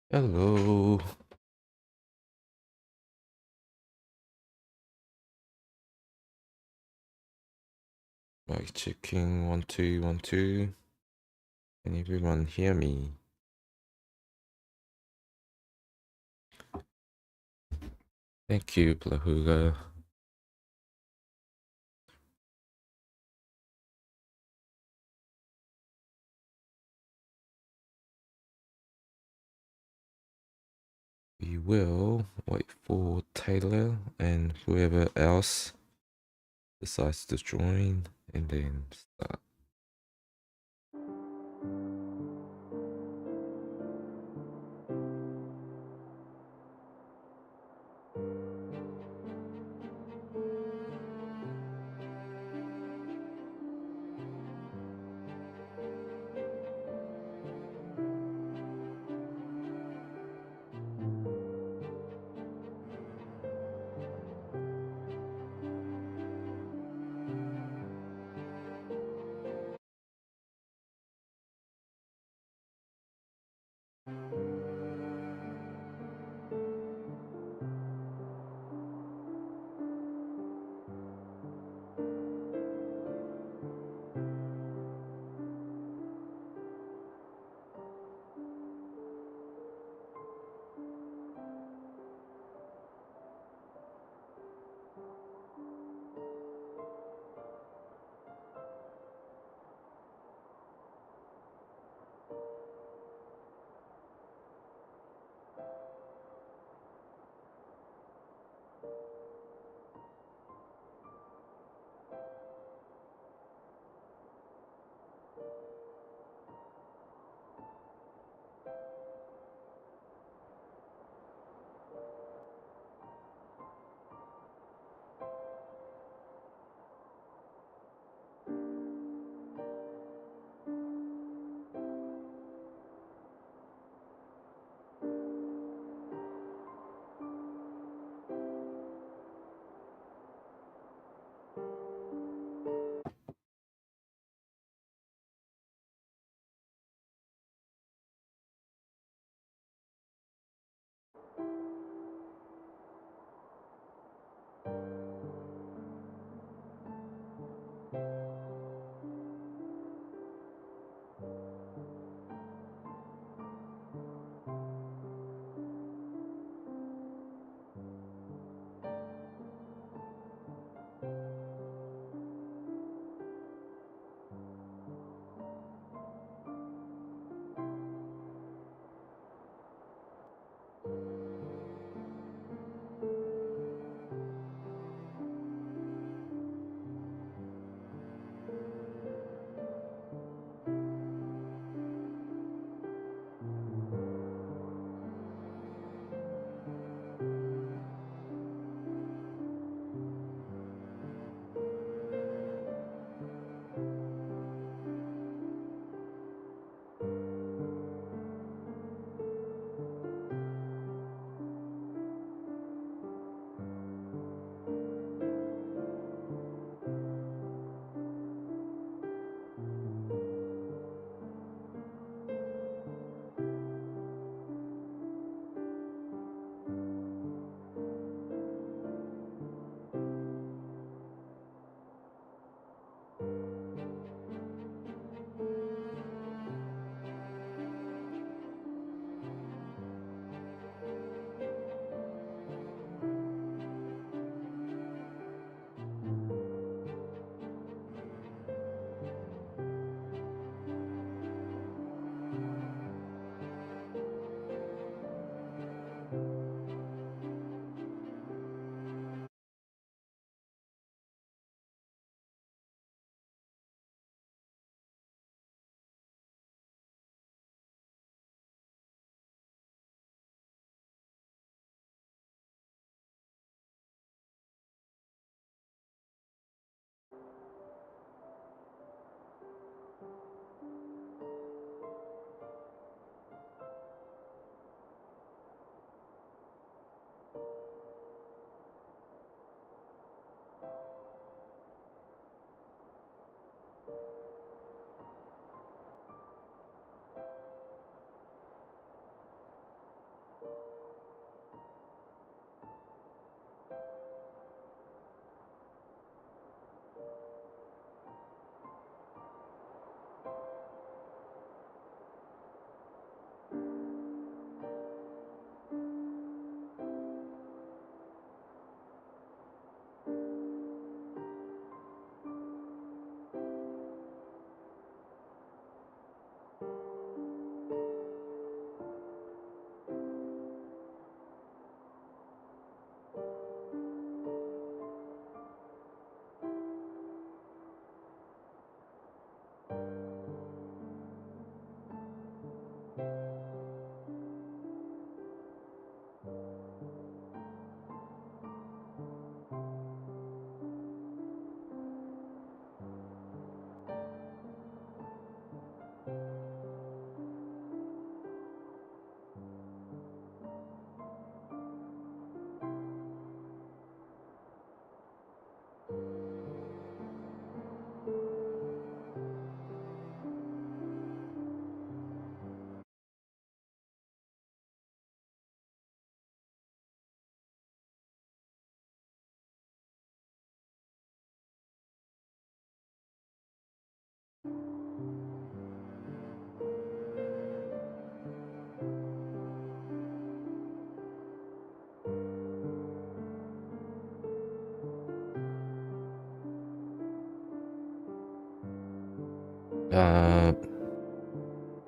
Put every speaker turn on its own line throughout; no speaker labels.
Hello. Mic checking 1 2 1 2. Can everyone hear me? Thank you, Plahuga. We will wait for Taylor and whoever else decides to join and then start.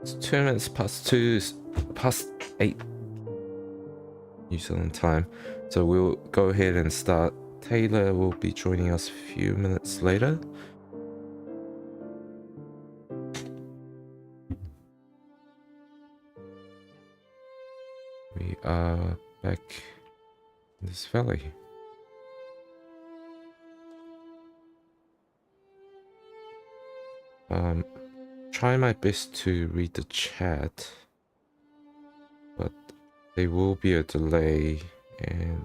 It's 2 minutes past 8 New Zealand time. So we'll go ahead and start. Taylor will be joining us a few minutes later. We are back in this valley. Try my best to read the chat, but there will be a delay and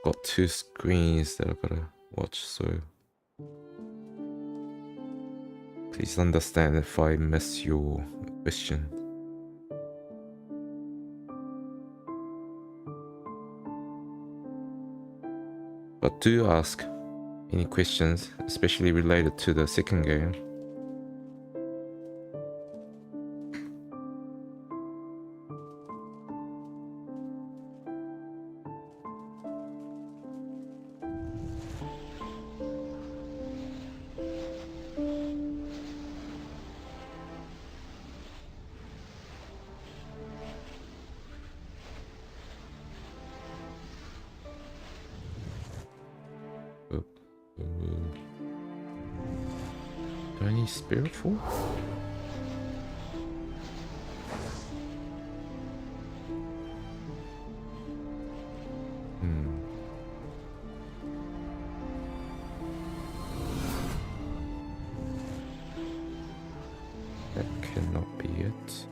got 2 screens that I've gotta watch, so please understand if I miss your question. But do ask any questions, especially related to the second game. Do I need Spiritful? That cannot be it.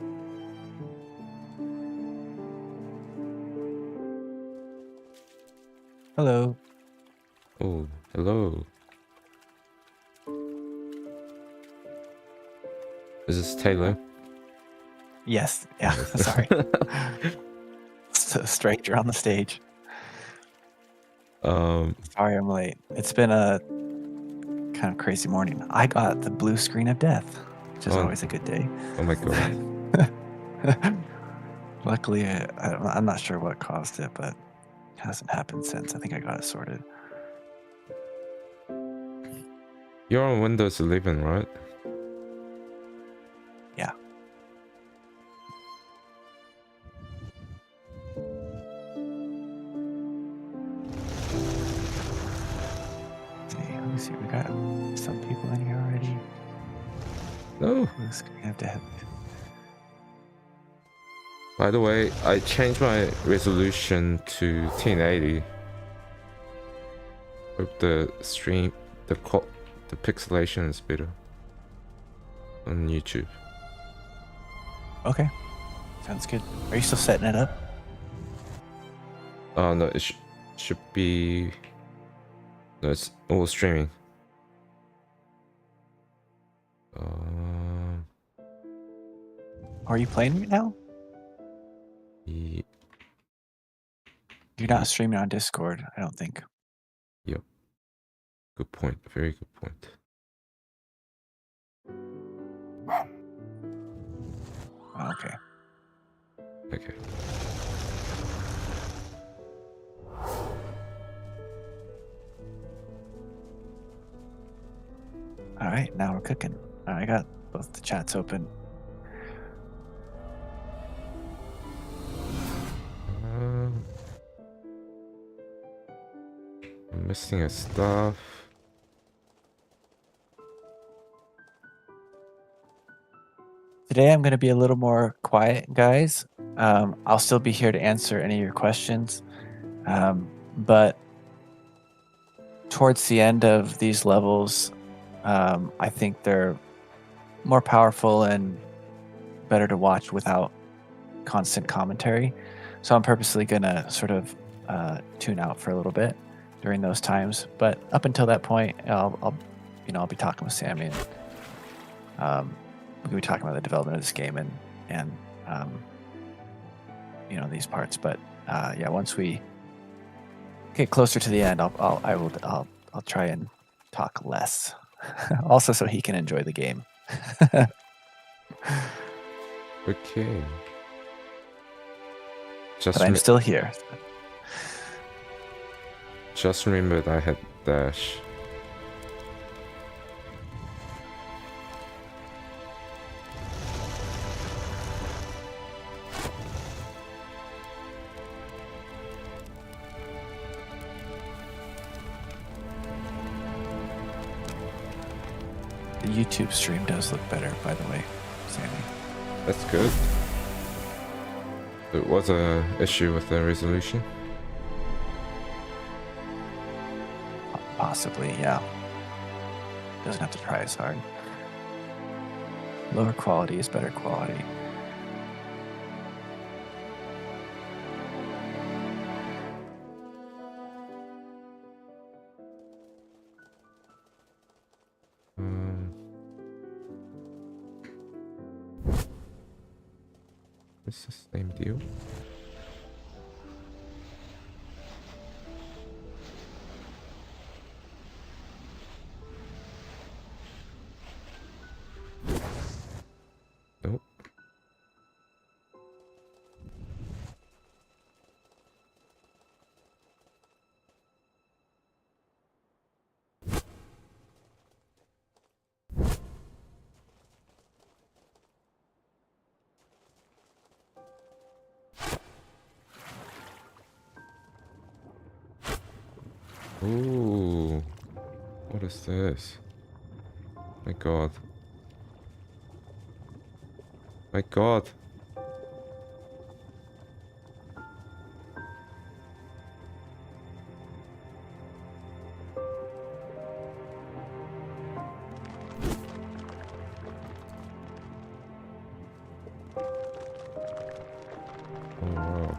Hello.
Oh, hello. Is this Taylor?
Yes. Yeah. Sorry. It's a stranger on the stage. Sorry I'm late. It's been a kind of crazy morning. I got the blue screen of death, which is always a good day.
Oh my god.
Luckily, I'm not sure what caused it, but it hasn't happened since. I think I got it sorted.
You're on Windows 11, right?
Yeah. Let me see. We got some people in here already.
No.
Blue screen of death.
By the way, I changed my resolution to 1080. Hope the stream, the pixelation is better on YouTube.
Okay. Sounds good. Are you still setting it up?
Oh no, it should be. No, it's all streaming.
Are you playing right now?
Yeah.
You're not streaming on Discord, I don't think.
Yep. Good point. Very good point.
Okay.
Okay.
All right, now we're cooking. I got both the chats open.
I'm missing a stuff.
Today I'm going to be a little more quiet, guys. I'll still be here to answer any of your questions. But towards the end of these levels, I think they're more powerful and better to watch without constant commentary. So I'm purposely going to sort of tune out for a little bit during those times. But up until that point, I'll be talking with Sammi, and we're going to be talking about the development of this game and these parts. But yeah, once we get closer to the end, I'll try and talk less, also so he can enjoy the game.
Okay.
But I'm still here.
Just remembered I had dash.
YouTube stream does look better, by the way, Sammy.
That's good. It was a issue with the resolution.
Possibly, yeah. Doesn't have to try as hard. Lower quality is better quality.
It's the same deal. Nope. Ooh, what is this? My God. My God. Oh, wow.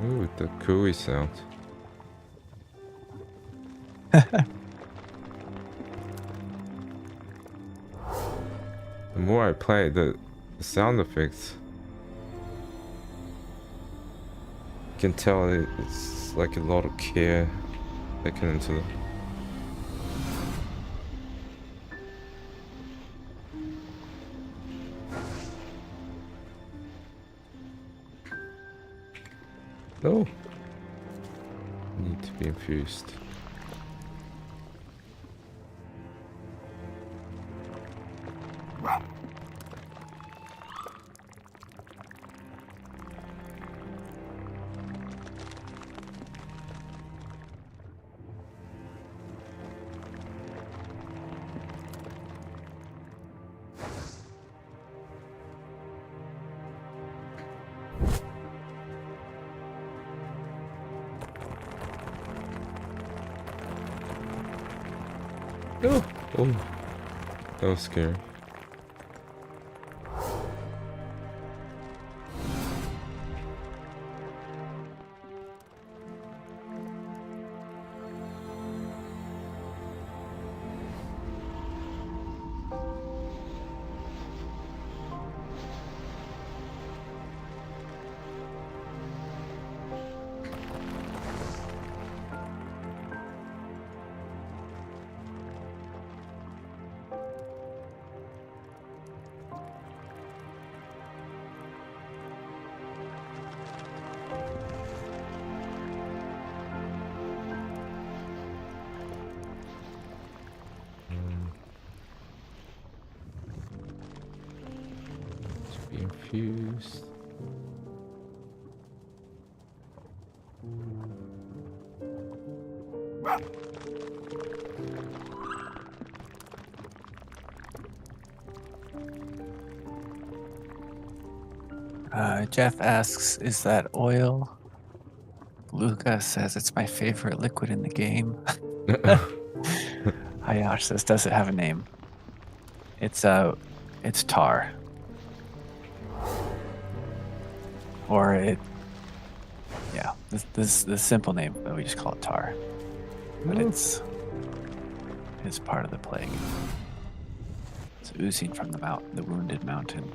Ooh, the cooey sound. The more I play, the sound effects, you can tell it's like a lot of care taken into them. No. Need to be infused. Oh, oh, that was scary. To be infused.
Jeff asks, is that oil? Luca says it's my favorite liquid in the game. Hayash says, does it have a name? It's tar. Or this the simple name, but we just call it tar. But it's part of the plague. It's oozing from the wounded mountain.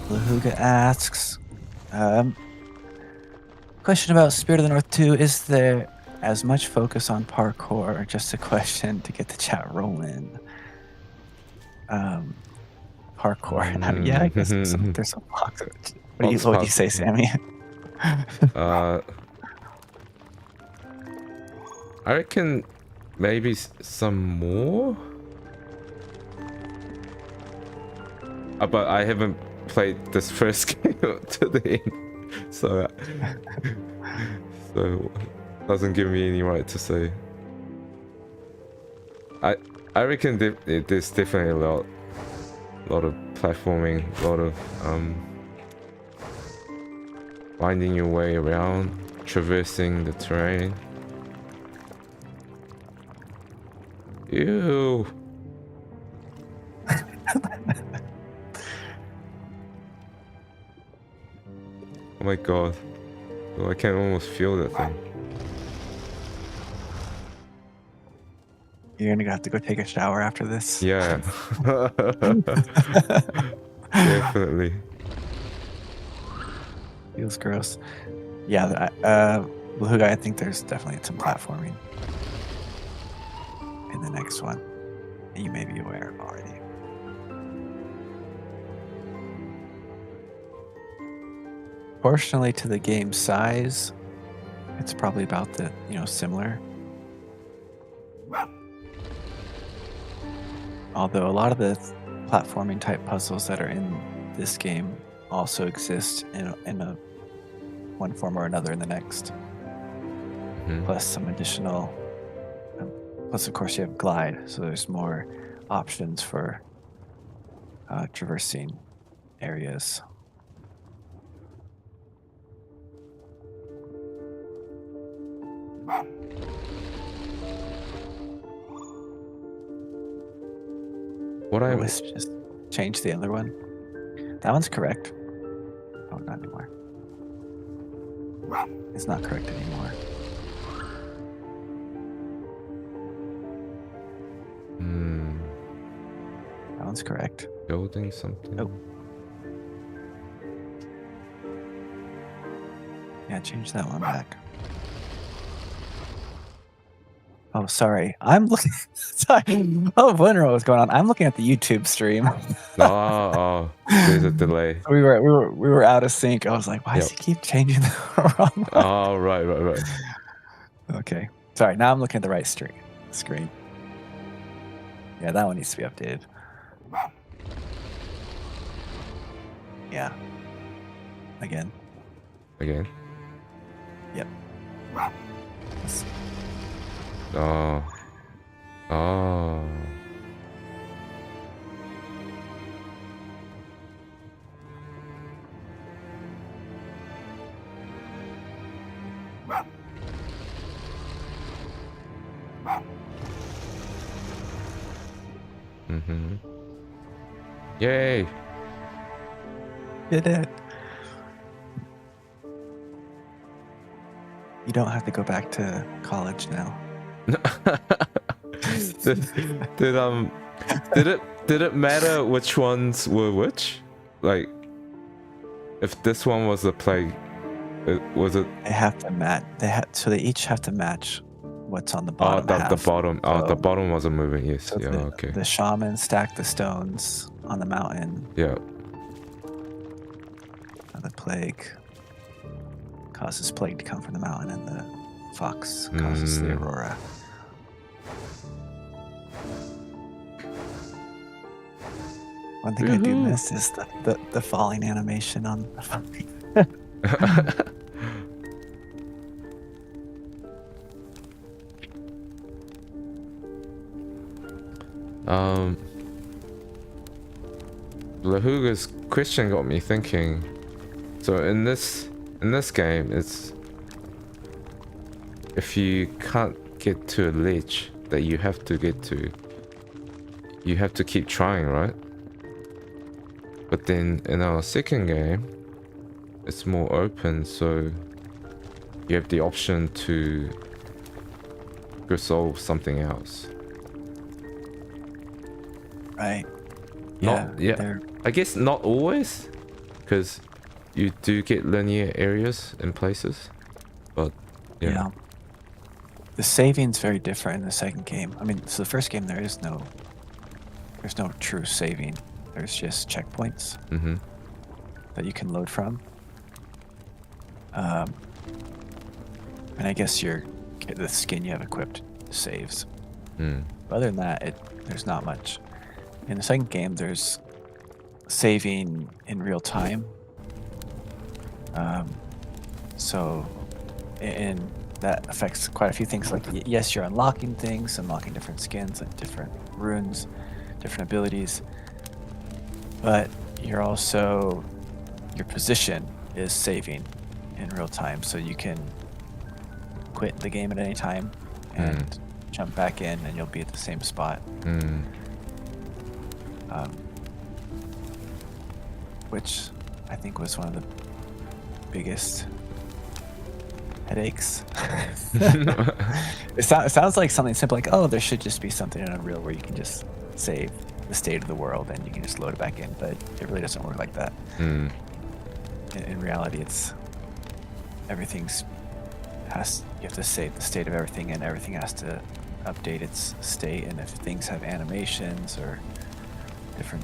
Lahuga asks, question about Spirit of the North 2. Is there as much focus on parkour. Just a question to get the chat rolling. Parkour. Yeah, I guess there's some blocks. What do you say, Sammy?
I reckon maybe some more. But I haven't played this first game to the end, so doesn't give me any right to say. I reckon there's definitely a lot of platforming, a lot of finding your way around, traversing the terrain. Ew. Oh my god. Oh, I can almost feel that thing.
You're gonna have to go take a shower after this.
Yeah. Definitely.
Feels gross. Yeah, Beluga, I think there's definitely some platforming in the next one that you may be aware of already. Proportionally to the game size, it's probably about the, similar. Although a lot of the platforming type puzzles that are in this game also exist in a one form or another in the next. Plus some additional, plus of course you have glide, so there's more options for traversing areas.
What I
Wisp just changed the other one. That one's correct. Oh, not anymore. It's not correct anymore. That one's correct.
Building something.
Oh. Yeah, change that one back. Oh, sorry. I'm looking. Sorry. Oh, wondering what was going on. I'm looking at the YouTube stream.
Oh, there's a delay.
We were out of sync. I was like, why does he keep changing the wrong one?
Oh, right.
Okay. Sorry. Now I'm looking at the right screen. Yeah, that one needs to be updated. Yeah. Again. Yep.
Oh. Yay!
Did it. You don't have to go back to college now.
Did it matter which ones were which? Like, if this one was a plague, was it?
They have to match. So they each have to match what's on the bottom.
The bottom. The bottom wasn't moving. Yes.
So
yeah. Okay.
The shaman stacked the stones on the mountain.
Yeah.
And the plague causes plague to come from the mountain, and the fox causes the aurora. One thing I do miss is the falling animation on the
Lahuga's question got me thinking. So in this game, it's if you can't get to a ledge that you have to get to, you have to keep trying, right? But then in our second game, it's more open, so you have the option to go solve something else.
Right.
Yeah. I guess not always, because you do get linear areas in places, but yeah.
The saving's very different in the second game. I mean, so the first game there's no true saving. There's just checkpoints that you can load from. And I guess the skin you have equipped saves. But other than that, there's not much. In the second game, there's saving in real time. And that affects quite a few things. Like, yes, you're unlocking things, unlocking different skins, and different runes, different abilities. But you're also, your position is saving in real time. So you can quit the game at any time and jump back in, and you'll be at the same spot. Which I think was one of the biggest headaches. It sounds like something simple, like, oh, there should just be something in Unreal where you can just save the state of the world and you can just load it back in, but it really doesn't work like that. In reality, it's you have to save the state of everything, and everything has to update its state. And if things have animations or different,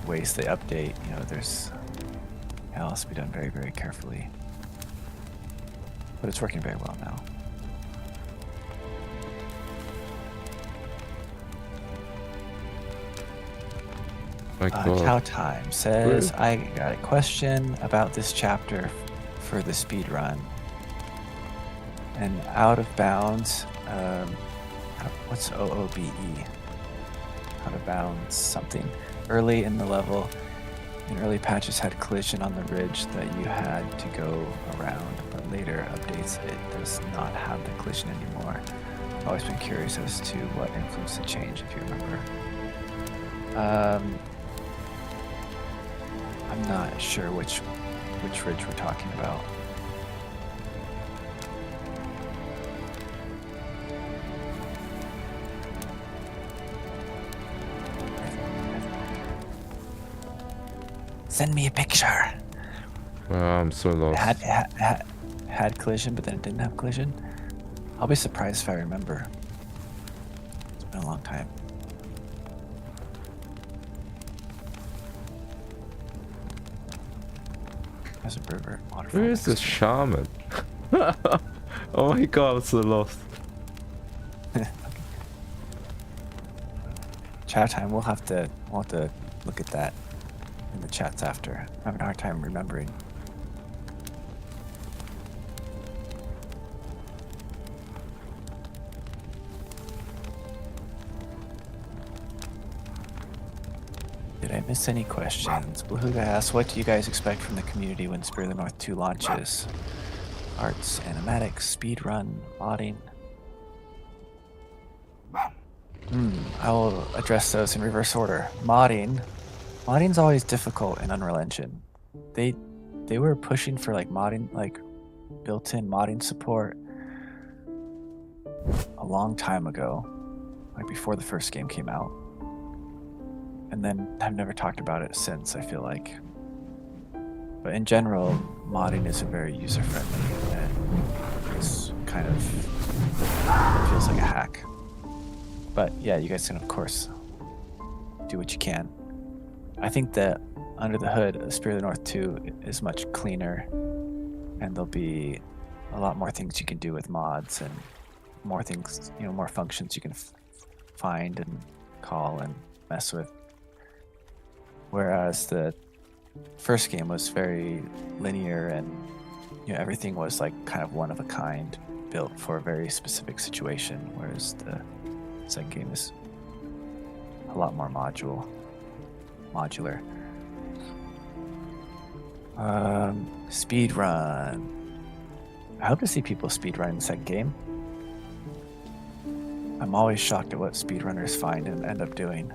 ways they update, it has to be done very, very carefully. But it's working very well now.
My God.
Chow Time says, I got a question about this chapter for the speed run. And out of bounds, what's OOBE? Out of bounds something. Early in the level, in early patches had collision on the ridge that you had to go around, but later updates it does not have the collision anymore. I've always been curious as to what influenced the change, if you remember. I'm not sure which ridge we're talking about. Send me a picture.
I'm so lost.
Had collision, but then it didn't have collision. I'll be surprised if I remember. It's been a long time. There's a river. Waterfall.
Where is this shaman? Oh my God, I'm so lost.
Chat time. We'll have to look at that in the chats after. I'm having a hard time remembering. Did I miss any questions? Beluga asks, what do you guys expect from the community when Spirit of the North 2 launches? Arts, animatics, speedrun, modding. I will address those in reverse order. Modding's always difficult in Unreal Engine. They were pushing for modding, built-in modding support a long time ago, before the first game came out. And then I've never talked about it since, I feel like. But in general, modding isn't very user-friendly, and it's kind of feels like a hack. But yeah, you guys can, of course, do what you can. I think that under the hood, Spirit of the North 2 is much cleaner, and there'll be a lot more things you can do with mods, and more things, more functions you can find and call and mess with. Whereas the first game was very linear, and everything was kind of one of a kind, built for a very specific situation, whereas the second game is a lot more modular. Speed run. I hope to see people speed run in the second game. I'm always shocked at what speedrunners find and end up doing.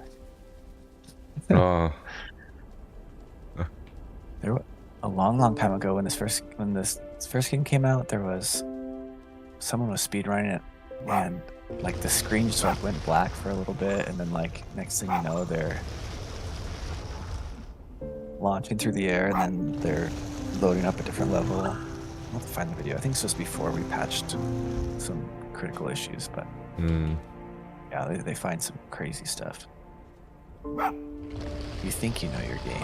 There, a long time ago, when this first game came out, there was someone was speedrunning it, and the screen just went black for a little bit, and then next thing you know, they're launching through the air, and then they're loading up a different level. I'll have to find the video. I think this was before we patched some critical issues, but yeah, they find some crazy stuff. You think you know your game,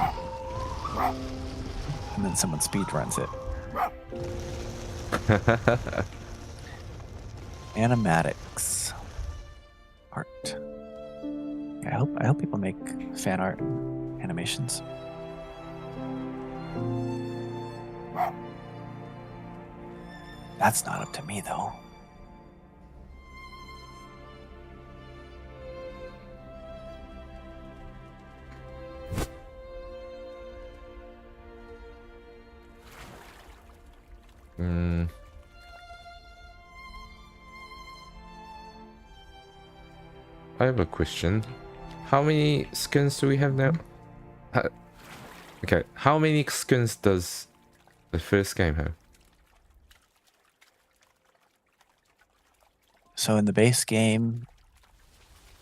and then someone speed runs it. Animatics art. Yeah, I hope people make fan art and animations. That's not up to me though.
I have a question. How many skins do we have now? Okay, how many skins does the first game have?
So in the base game,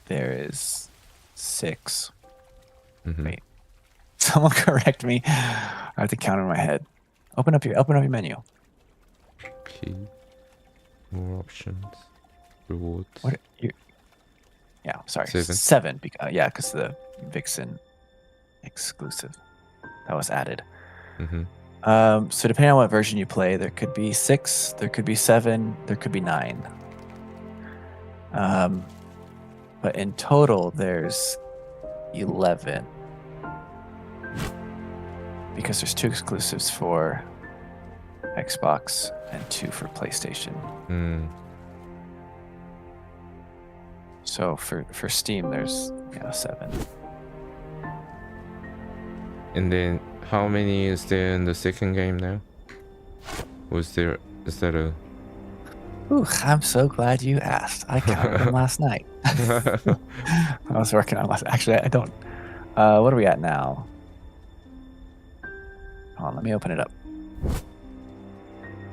there is 6. Wait, someone correct me. I have to count in my head. Open up your menu.
Okay. More options. Rewards.
What? Yeah, sorry.
7.
7. Yeah, because the Vixen exclusive that was added. So depending on what version you play, there could be 6, there could be 7, there could be 9. But in total, there's 11. Because there's 2 exclusives for Xbox and 2 for PlayStation. So for Steam, there's 7.
And then how many is there in the second game now? Is that a...
Ooh, I'm so glad you asked. I counted them last night. I was working on last. Actually, I don't. What are we at now? Hold on, let me open it up.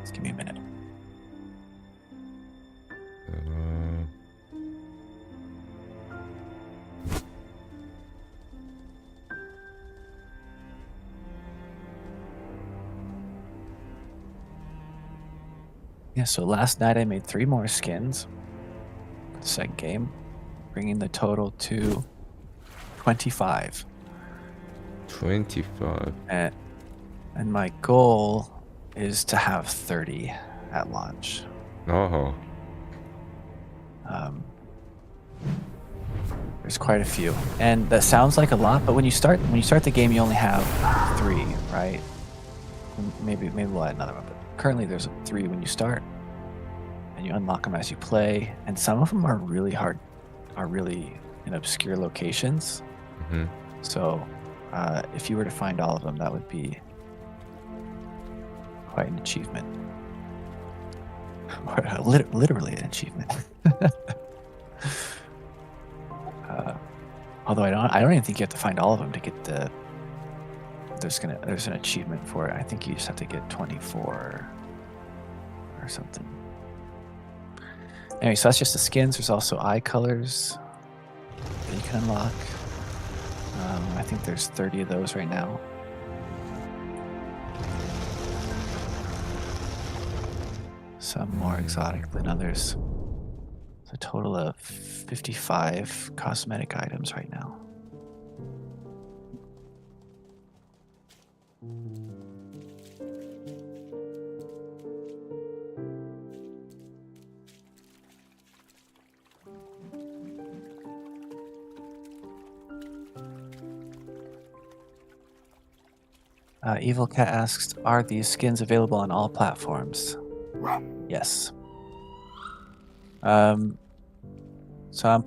Just give me a minute. Yeah, so last night I made 3 more skins for the second game, bringing the total to 25.
25.
And my goal is to have 30 at launch.
Oh.
There's quite a few, and that sounds like a lot, but when you start the game, you only have 3, right? Maybe we'll add another one, but currently there's 3 when you start, and you unlock them as you play, and some of them are really hard, are really in obscure locations. So if you were to find all of them, that would be quite an achievement. Literally an achievement. Although I don't even think you have to find all of them to get the. There's an achievement for it. I think you just have to get 24 or something. Anyway, so that's just the skins. There's also eye colors that you can unlock. I think there's 30 of those right now. Some more exotic than others. It's a total of 55 cosmetic items right now. Evil Cat asks, are these skins available on all platforms? Yes. So I'm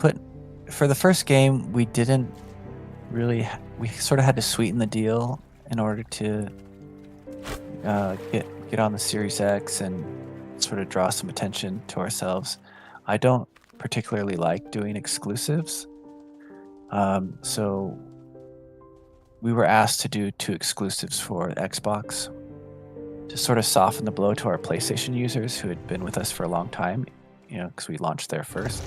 for the first game, we didn't really, we sort of had to sweeten the deal in order to get on the Series X and sort of draw some attention to ourselves. I don't particularly like doing exclusives. So we were asked to do 2 exclusives for Xbox to sort of soften the blow to our PlayStation users who had been with us for a long time, you know, because we launched there first.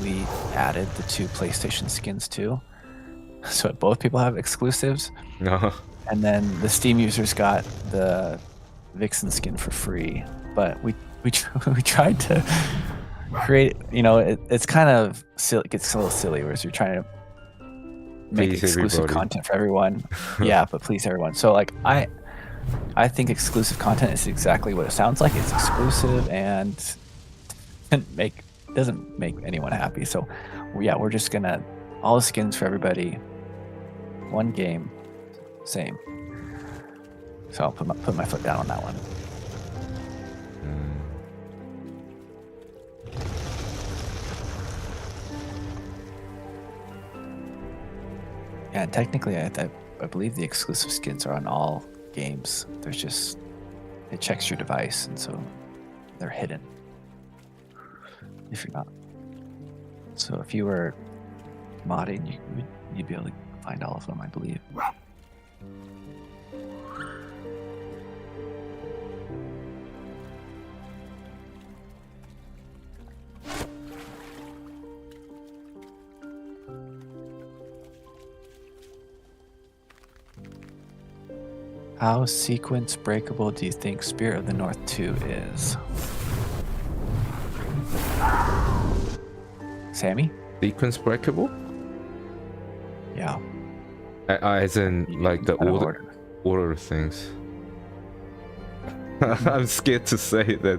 We added the 2 PlayStation skins too, so both people have exclusives.
No.
And then the Steam users got the Vixen skin for free. But we tried to create, it's kind of silly. It gets a little silly, whereas you're trying to make
Please
exclusive
everybody.
content for everyone. Yeah, but please everyone. So like I think exclusive content is exactly what it sounds like. It's exclusive and doesn't make anyone happy. So yeah, we're just gonna all the skins for everybody, one game, same. So I'll put my foot down on that one. Yeah, and technically, I believe the exclusive skins are on all games. There's just it checks your device, and so they're hidden if you're not. So if you were modding, you'd be able to find all of them, I believe. How sequence breakable do you think Spirit of the North 2 is? Sammy?
Sequence breakable?
Yeah.
As in, like, the
Out of
order of things. I'm scared to say that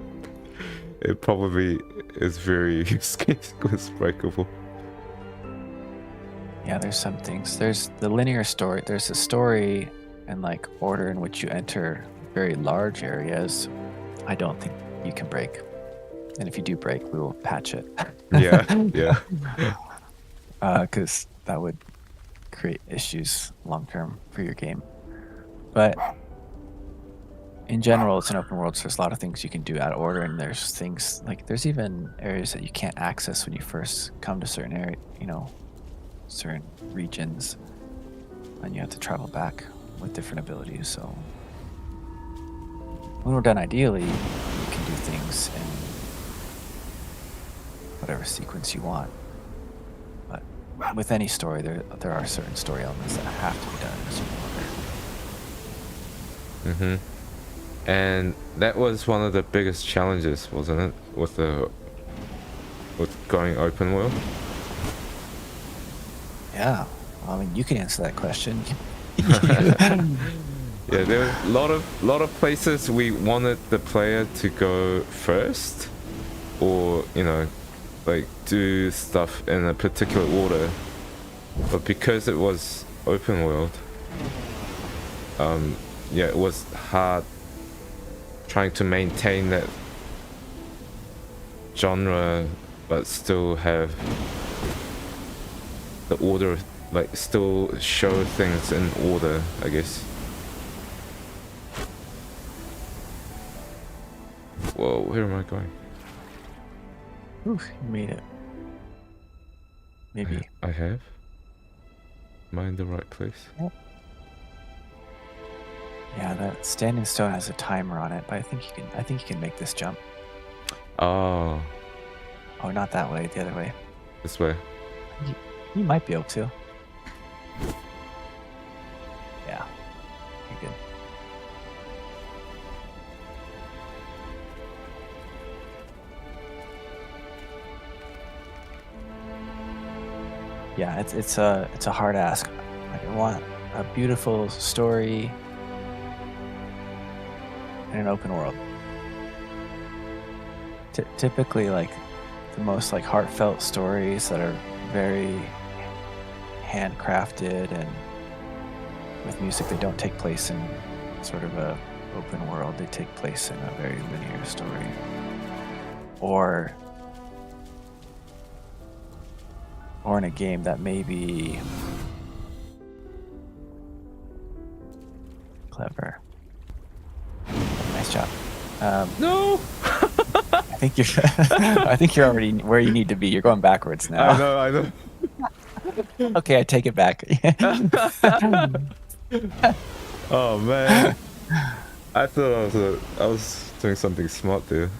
it probably is very sequence breakable.
Yeah, there's some things. There's the linear story. There's a story and like order in which you enter very large areas. I don't think you can break. And if you do break, we will patch it.
Yeah, yeah.
Because that would create issues long term for your game. But in general, it's an open world, so there's a lot of things you can do out of order, and there's things like there's even areas that you can't access when you first come to certain area, certain regions, and you have to travel back with different abilities. So when we're done, ideally, you can do things in whatever sequence you want. But with any story, there are certain story elements that have to be done in a certain order.
And that was one of the biggest challenges, wasn't it, with going open world?
Yeah, well, I mean, you can answer that question.
Yeah, there were a lot of places we wanted the player to go first, or like do stuff in a particular order, but because it was open world, yeah, it was hard trying to maintain that genre but still have the order, like still show things in order, I guess. Whoa, where am I going?
Oof, you made it. Maybe.
I have? Am I in the right place?
Yep. Yeah, that standing stone has a timer on it, but I think you can make this jump.
Oh.
Oh, not that way, the other way.
This way.
You might be able to. Yeah. You're good. Yeah, it's a hard ask. Like, I want a beautiful story in an open world. Typically, like the most like heartfelt stories that are very handcrafted and with music, they don't take place in sort of a open world. They take place in a very linear story, or in a game that may be clever. Nice job.
No.
I think you're already where you need to be. You're going backwards now.
I know.
Okay, I take it back.
Oh man. I thought I was doing something smart there.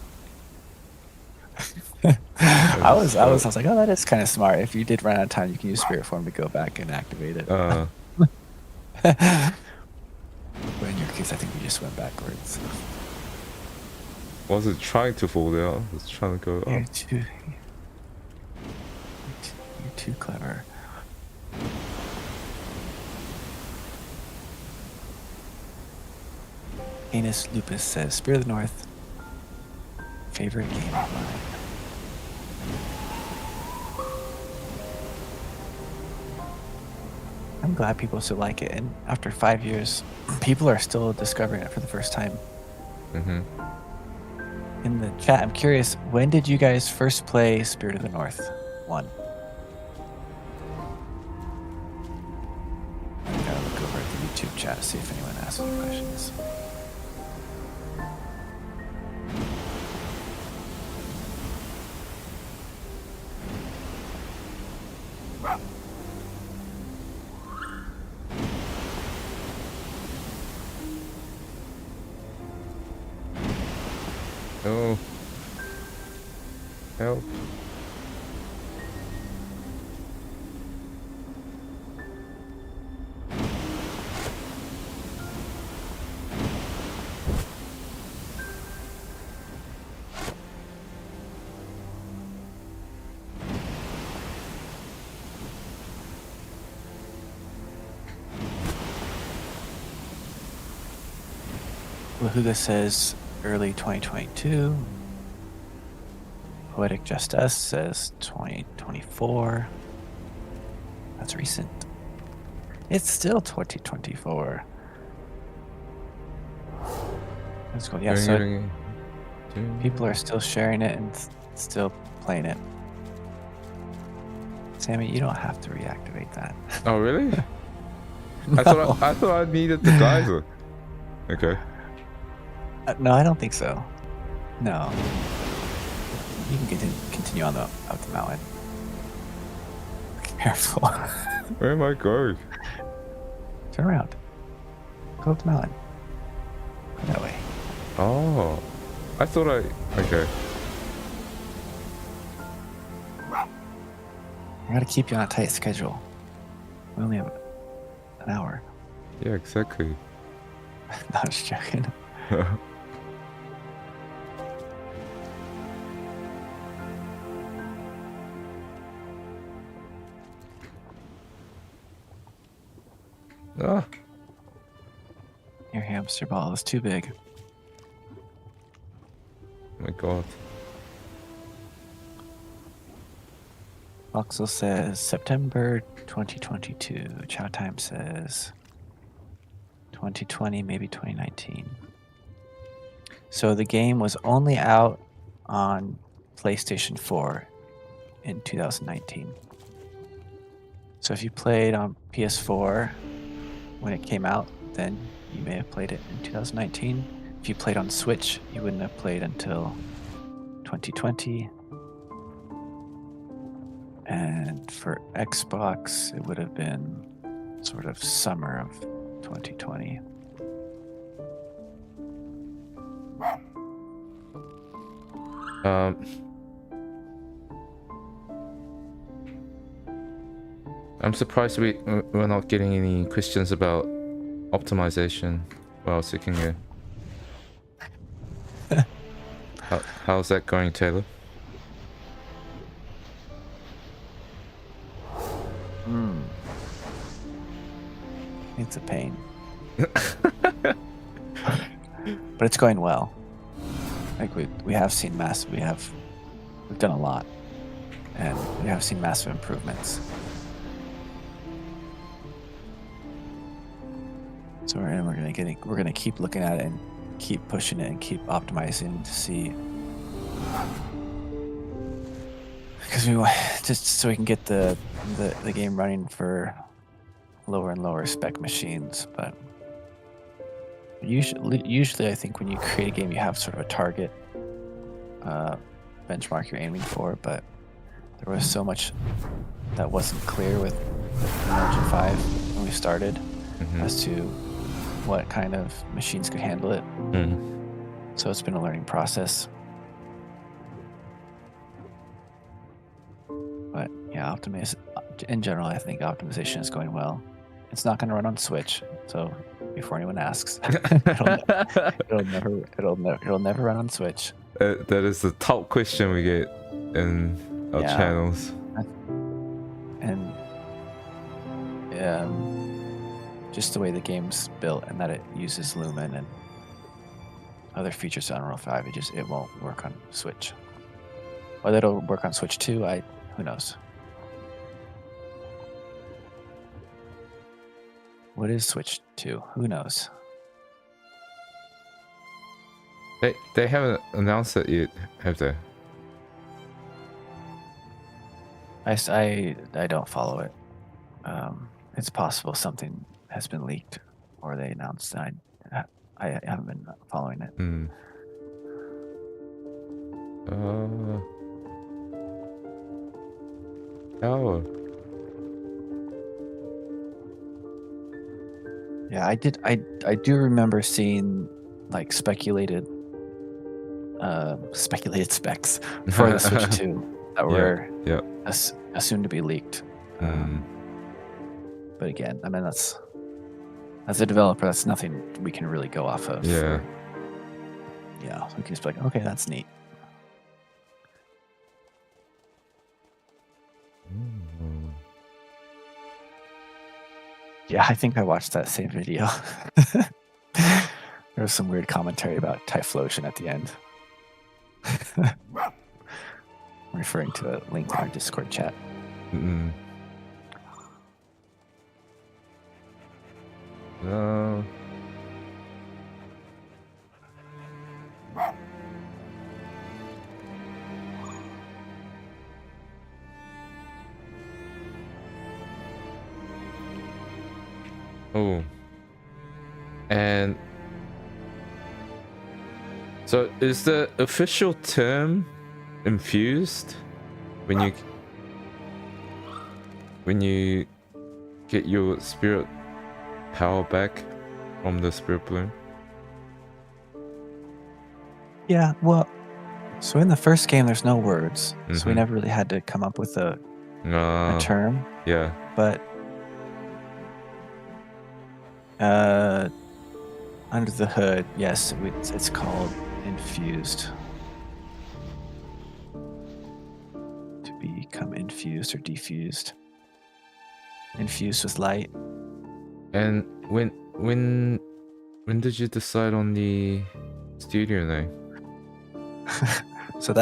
I was like, oh, that is kind of smart. If you did run out of time, you can use Spirit Form to go back and activate it. But in your case, I think we just went backwards.
wasn't trying to fall down. I was trying to go
You're
up.
too clever. Anus Lupus says, Spirit of the North, favorite game of mine. I'm glad people still like it, and after 5 years, people are still discovering it for the first time.
Mm-hmm.
In the chat, I'm curious, when did you guys first play Spirit of the North 1? I gotta look over at the YouTube chat to see if anyone asks any questions.
Oh. Help.
Lahuga says early 2022. Poetic Just Us says 2024. That's recent. It's still 2024. That's cool. Yeah, so people are still sharing it and still playing it. Sammy, you don't have to reactivate that.
Oh, really?
No.
I thought I needed the geyser. Okay.
No, I don't think so. No. You can continue on up the mountain. Careful.
Where am I going?
Turn around. Go up the mountain. Go that way.
Oh. I thought okay.
I gotta keep you on a tight schedule. We only have an hour.
Yeah, exactly.
No, I'm just joking.
Ah.
Your hamster ball is too big.
Oh my god.
Voxel says September 2022. Chow Time says 2020, maybe 2019. So the game was only out on PlayStation 4 in 2019. So if you played on PS4 when it came out, then you may have played it in 2019. If you played on Switch, you wouldn't have played until 2020. And for Xbox, it would have been sort of summer of 2020.
I'm surprised we're not getting any questions about optimization while sitting here. How's that going, Taylor?
It's a pain. But it's going well. Like we have seen we've done a lot, and we have seen massive improvements. So we're gonna keep looking at it and keep pushing it and keep optimizing to see, because we want just so we can get the game running for lower and lower spec machines. But usually I think when you create a game, you have sort of a target benchmark you're aiming for, but there was so much that wasn't clear with Engine 5 when we started as to what kind of machines could handle it. So it's been a learning process. But yeah, in general, I think optimization is going well. It's not going to run on Switch, so before anyone asks. It'll never run on Switch.
That is the top question we get in our channels.
And just the way the game's built and that it uses Lumen and other features on Unreal 5, it won't work on Switch. Whether it'll work on Switch 2, who knows? What is Switch 2? Who knows?
They haven't announced it yet, have they?
I don't follow it. It's possible something has been leaked or they announced. I haven't been following it.
Oh.
Yeah, I did. I do remember seeing like speculated specs for the Switch 2 that were assumed to be leaked. But again, I mean, that's, as a developer, that's nothing we can really go off of.
Yeah.
Yeah, we can just be like, okay, that's neat. Yeah, I think I watched that same video. There was some weird commentary about Typhlosion at the end. Referring to a link in our Discord chat.
Oh. And so is the official term infused when you get your spirit power back from the spirit bloom?
Yeah, well, so in the first game there's no words, so we never really had to come up with a term.
Yeah.
But under the hood, yes, it's called infused. To become infused or defused. Infused with light.
And when did you decide on the studio name?
So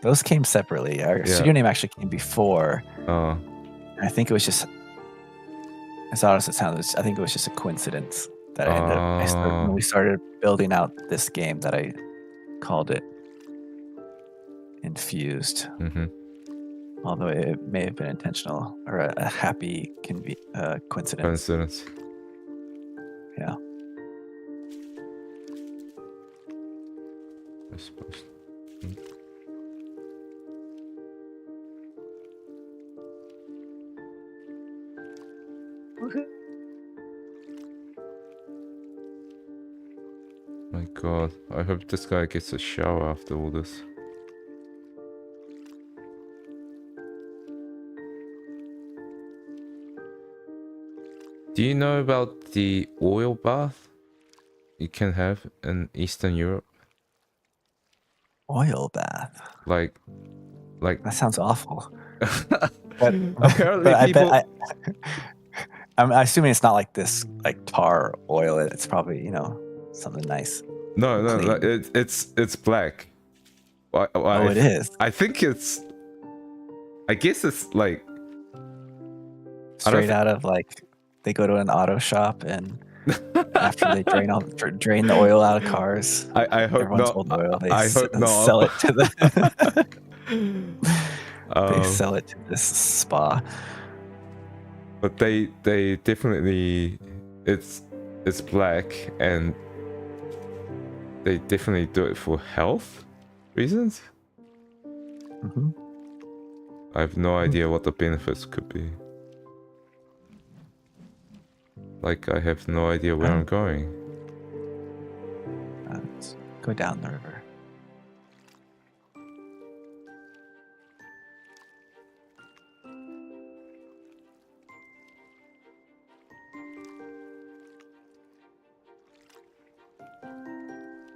those came separately. Our studio name actually came before.
Oh.
I think it was just, as odd as it sounds, I think it was just a coincidence that I ended up, when we started building out this game, that I called it Infused. Although it may have been intentional or a happy coincidence. Yeah.
I suppose. My God, I hope this guy gets a shower after all this. Do you know about the oil bath you can have in Eastern Europe?
Oil bath?
Like
that sounds awful.
Apparently people...
I'm assuming it's not like this, like tar oil. It's probably, something nice.
No, it's black.
It is.
I think it's... I guess it's like...
Straight out of like... They go to an auto shop and after they drain the oil out of cars.
I hope not.
Old oil, they
sell
it to the... they sell it to this spa.
But they definitely... It's black and they definitely do it for health reasons. I have no idea what the benefits could be. Like, I have no idea where I'm going.
Let's go down the river.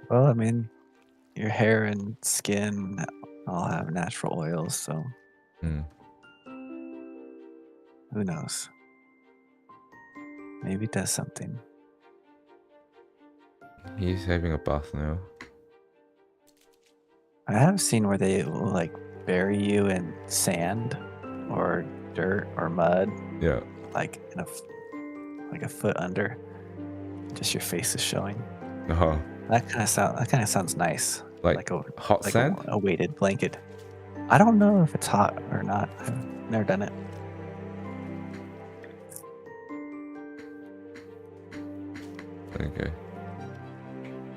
Well, I mean, your hair and skin all have natural oils, so
Hmm.
who knows? Maybe it does something.
He's having a bath now.
I have seen where they will like bury you in sand or dirt or mud,
Yeah.
like like a foot under. Just your face is showing.
Oh,
That kind of sounds nice.
like hot
Like
sand?
a weighted blanket. I don't know if it's hot or not. I've never done it.
Okay.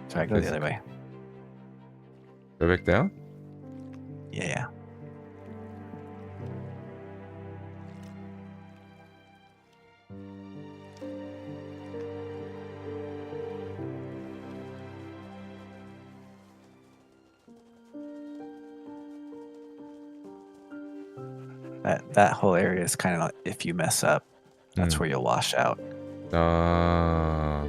Try go the other way.
Go back down?
Yeah. That whole area is kind of like, if you mess up, that's where you'll wash out.
Ah.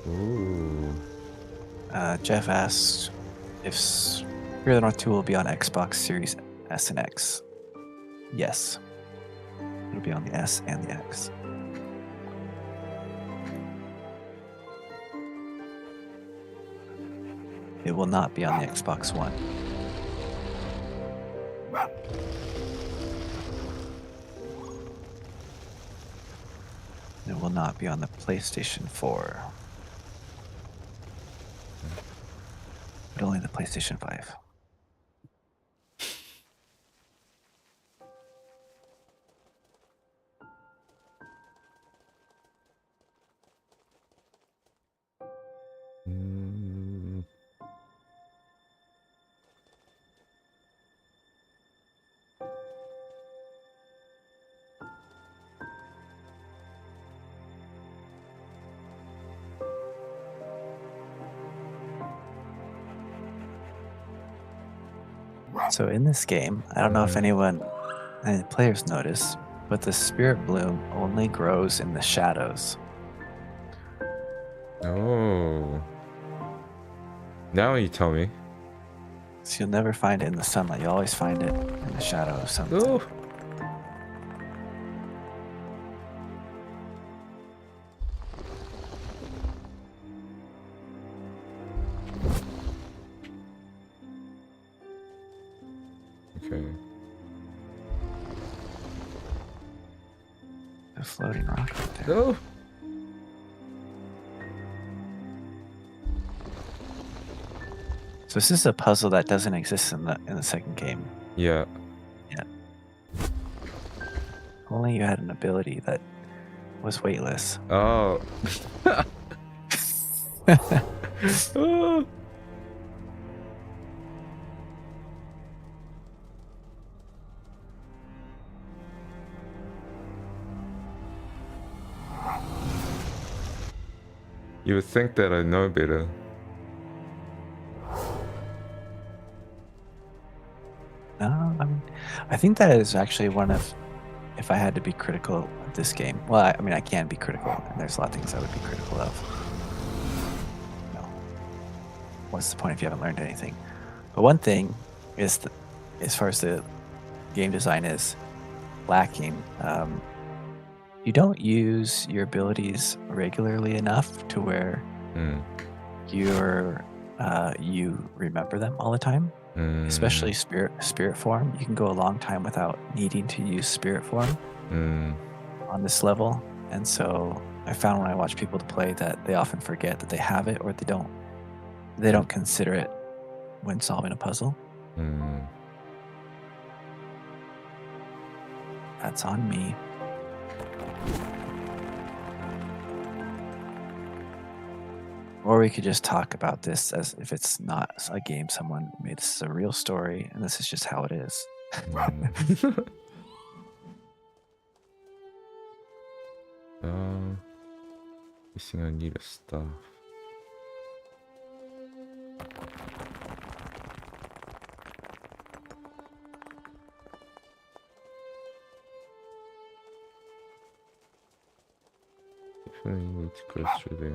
Ooh.
Jeff asks if Spirit of the North 2 will be on Xbox Series S and X. Yes. It'll be on the S and the X. It will not be on the Xbox One. It will not be on the PlayStation 4. But only the PlayStation 5.
Mm.
So in this game, I don't know if any players notice, but the spirit bloom only grows in the shadows.
Oh. Now you tell me.
So you'll never find it in the sunlight. You'll always find it in the shadow of something.
Oh. Okay.
The floating rock right there.
Oh.
So this is a puzzle that doesn't exist in the second game.
Yeah.
Yeah. Only you had an ability that was weightless.
Oh. Oh. You would think that I know better.
No, I mean, I think that is actually one of, if I had to be critical of this game. Well, I mean, I can be critical, and there's a lot of things I would be critical of. No. What's the point if you haven't learned anything? But one thing is, as far as the game design is lacking, you don't use your abilities regularly enough to where you remember them all the time. Especially spirit form. You can go a long time without needing to use spirit form on this level. And so I found when I watch people to play that they often forget that they have it, or they don't consider it when solving a puzzle. That's on me. Or we could just talk about this as if it's not a game someone made. This is a real story, and this is just how it is.
Missing I need a staff. You need to go through there.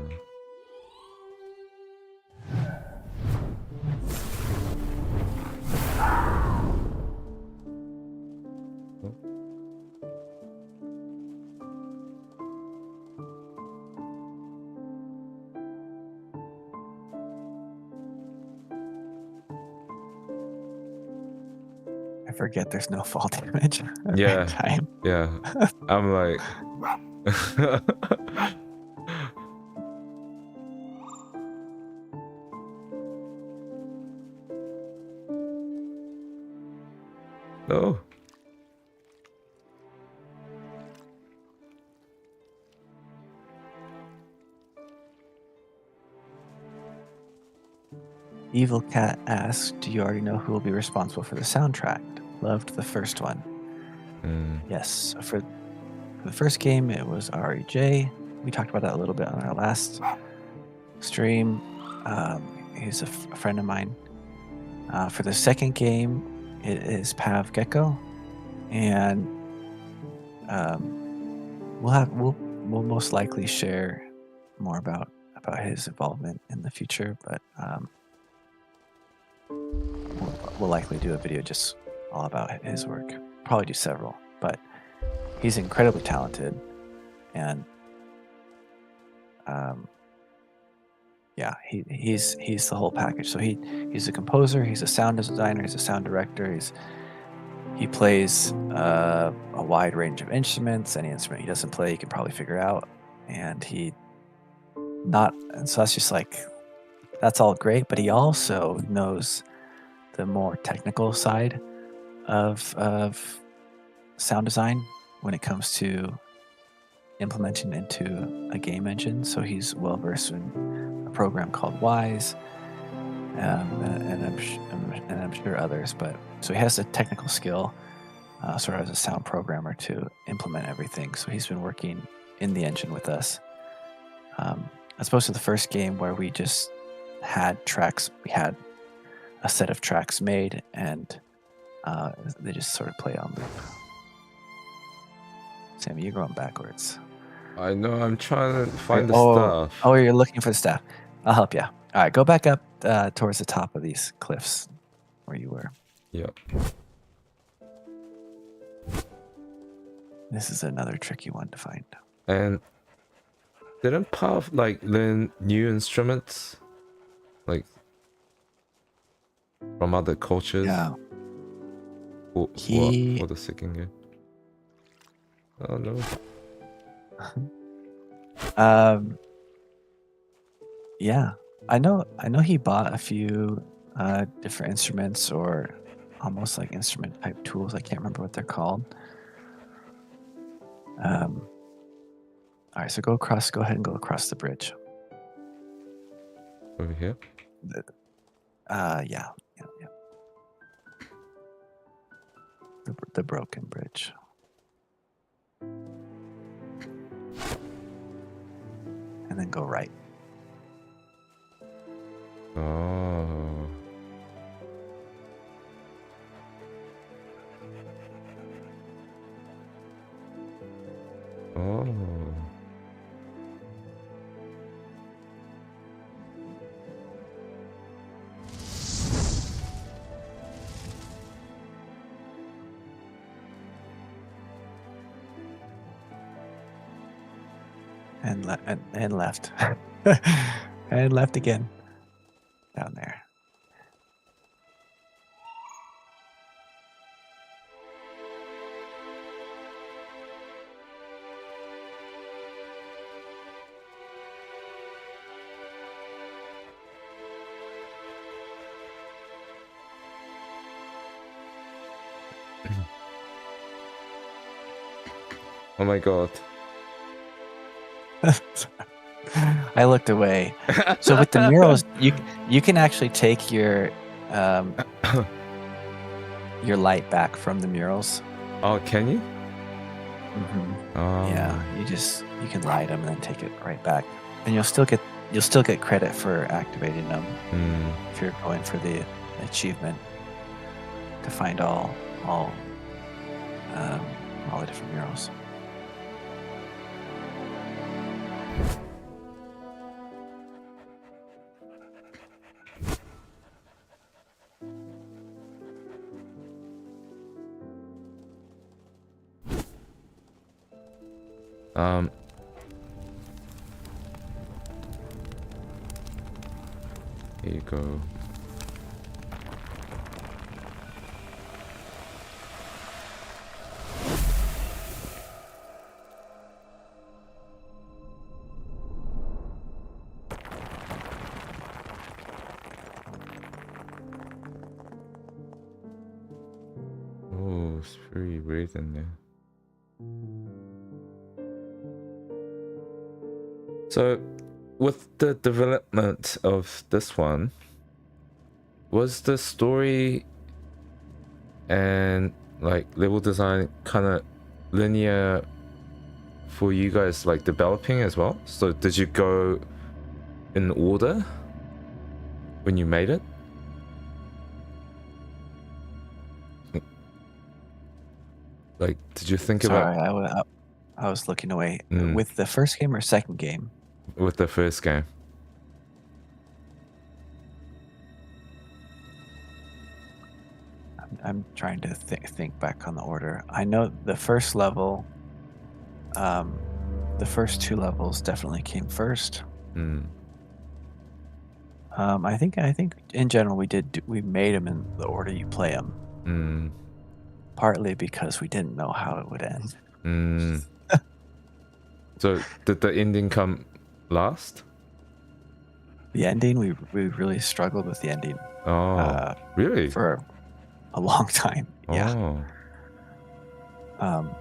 I forget there's no fall damage. Every
Yeah.
time.
Yeah. I'm like. No.
Evil Cat asks, do you already know who will be responsible for the soundtrack? Loved the first one. Yes. For the first game, it was REJ. We talked about that a little bit on our last stream. He's a friend of mine. For the second game, it is Pav Gecko, and we'll most likely share more about his involvement in the future, but we'll likely do a video just all about his work. Probably do several, but he's incredibly talented, and yeah, he's the whole package. So he's a composer, he's a sound designer, he's a sound director, he plays a wide range of instruments. Any instrument he doesn't play, he can probably figure out, and so that's just like, that's all great, but he also knows the more technical side of sound design when it comes to implementing into a game engine. So he's well versed in a program called Wise, and I'm sure others. But so he has the technical skill, sort of as a sound programmer, to implement everything. So he's been working in the engine with us, as opposed to the first game where we just had tracks. We had a set of tracks made, and they just sort of play on loop. Sammy, you're going backwards.
I know, I'm trying to find the stuff.
Oh, you're looking for the stuff. I'll help you. All right, go back up towards the top of these cliffs where you were.
Yep.
This is another tricky one to find.
And didn't Pav like learn new instruments, like from other cultures?
Yeah.
For the second game. Oh no.
Yeah, I know he bought a few different instruments, or almost like instrument type tools. I can't remember what they're called. All right, so go ahead and go across the bridge.
Over here?
Yeah. The broken bridge. And then go right.
Oh. Oh.
And left. And left again. Down there.
Oh my god.
I looked away. So with the murals, you can actually take your light back from the murals.
Oh, can you?
Mm-hmm.
Oh.
Yeah, you can light them and then take it right back, and you'll still get credit for activating them if you're going for the achievement to find all the different murals.
Here you go. Oh, it's very weird in there. So, with the development of this one, was the story and like level design kind of linear for you guys, like developing as well? So did you go in order when you made it? Like, did you think
Sorry,
about
I was looking away.
Mm.
With the first game or second game?
with the first game?
I'm trying to think back on the order. I know the first level, the first 2 levels definitely came first.
Mm.
I think in general we made them in the order you play them.
Mm.
Partly because we didn't know how it would end.
Mm. So did the ending come last?
The ending, we really struggled with the ending.
Oh, really?
For a long time. Yeah.
Oh.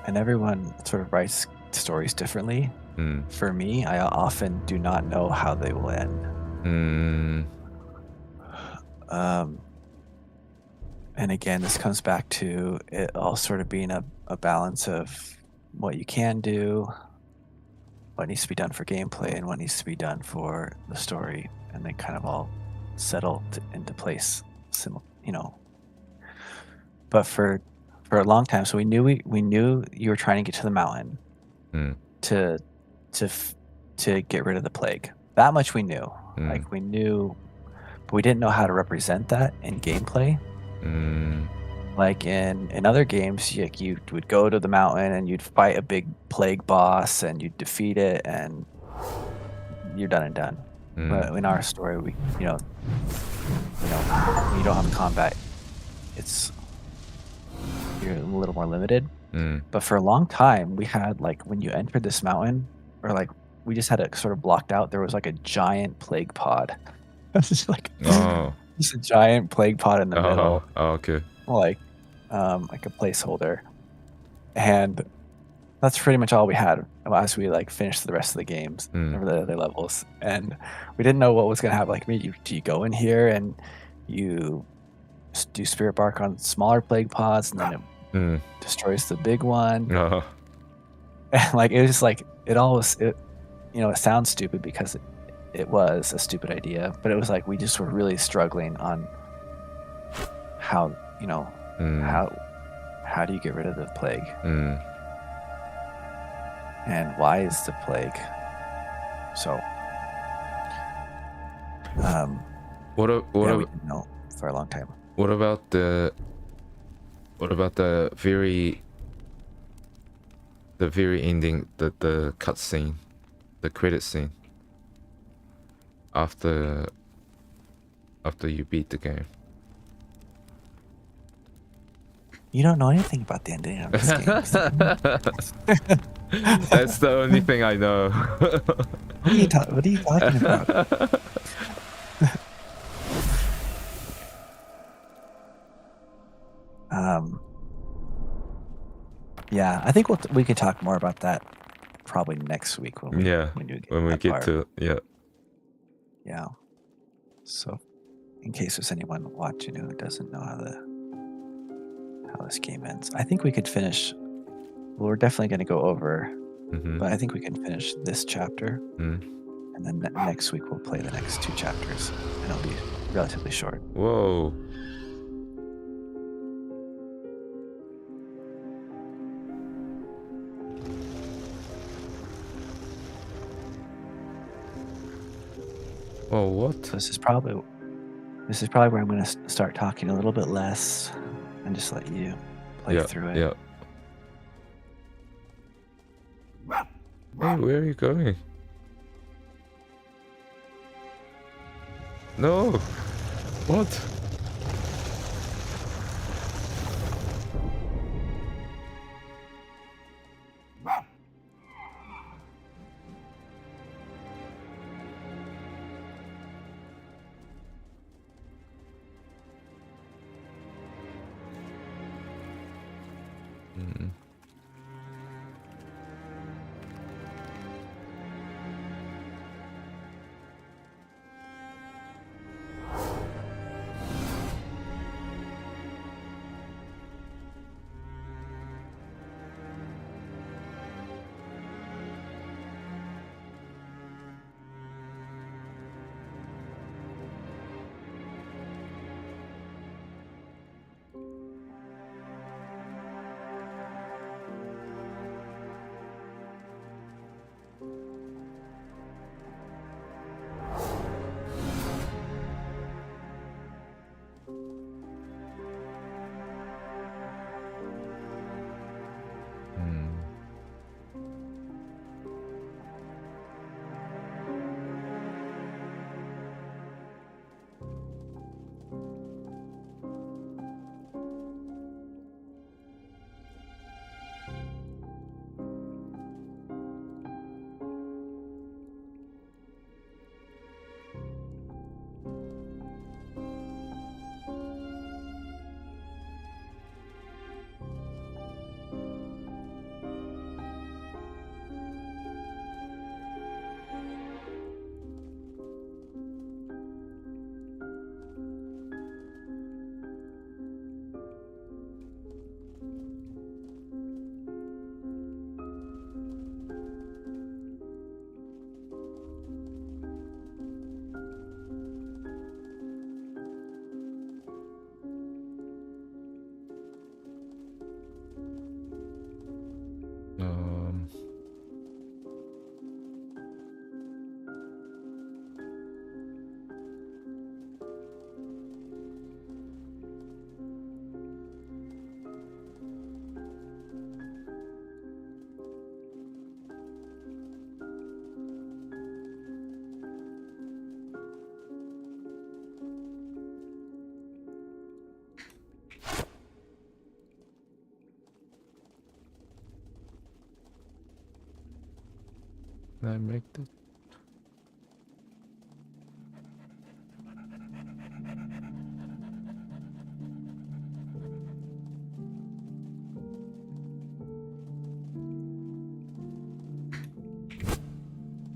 And everyone sort of writes stories differently.
Mm.
For me, I often do not know how they will end.
Mm.
And again, this comes back to it all sort of being a balance of what you can do, what needs to be done for gameplay, and what needs to be done for the story, and they kind of all settle into place, you know. But for a long time, so we knew you were trying to get to the mountain
Mm.
to get rid of the plague. That much we knew.
Mm.
Like we knew, but we didn't know how to represent that in gameplay.
Mm.
Like in other games, you would go to the mountain and you'd fight a big plague boss and you'd defeat it and you're done and done.
Mm.
But in our story, we you don't have combat. You're a little more limited.
Mm.
But for a long time, we had like when you entered this mountain, or like we just had it sort of blocked out. There was like a giant plague pod. It was just like just a giant plague pod in the middle.
Oh, okay.
Like a placeholder, and that's pretty much all we had as we like finished the rest of the games or the other levels, and we didn't know what was gonna happen. Like, do you go in here and you do spirit bark on smaller plague pods, and then it destroys the big one? And like it was just like it sounds stupid because it was a stupid idea, but it was like we just were really struggling on how how do you get rid of the plague? And why is the plague? So, we didn't know for a long time.
What about the very ending, the cutscene, the credit scene after you beat the game?
You don't know anything about the ending of this game.
That's the only thing I know.
What are you talking about? Yeah, I think we could talk more about that probably next week when we get
to it.
Yeah. So, in case there's anyone watching who doesn't know how this game ends, I think we could finish. Well, we're definitely going to go over, but I think we can finish this chapter, and then next week we'll play the next 2 chapters, and it'll be relatively short.
Whoa. Oh, what?
So this is probably where I'm gonna start talking a little bit less and just let you play through it.
Yeah. Hey, where are you going? No! What? Hmm. Hmm. Um. Can I make this?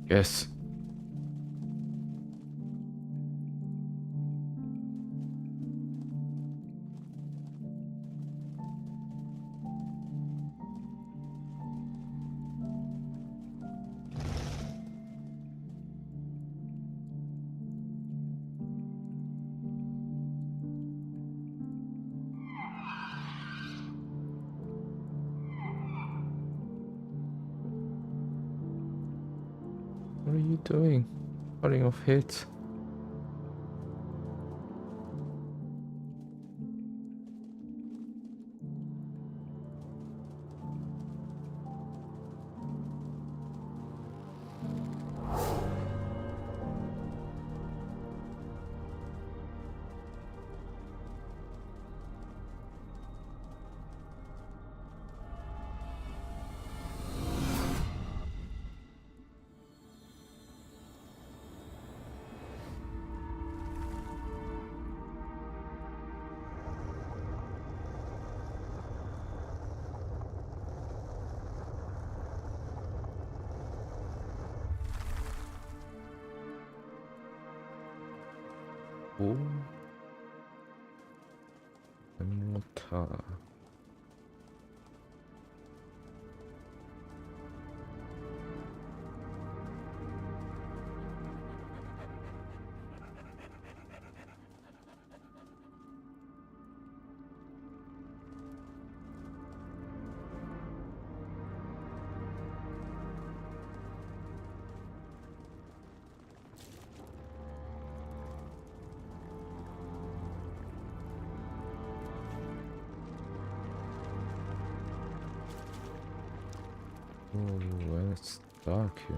Yes. What are you doing? Cutting off hits. Oh. Water. well, it's dark here.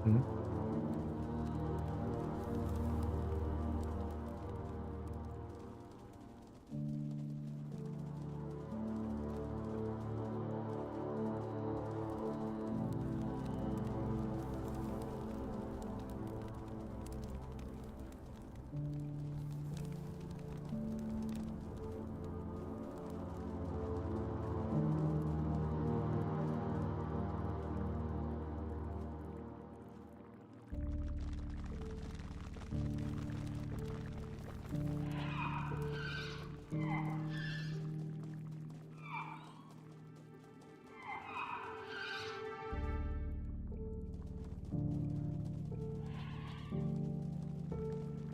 Hmm?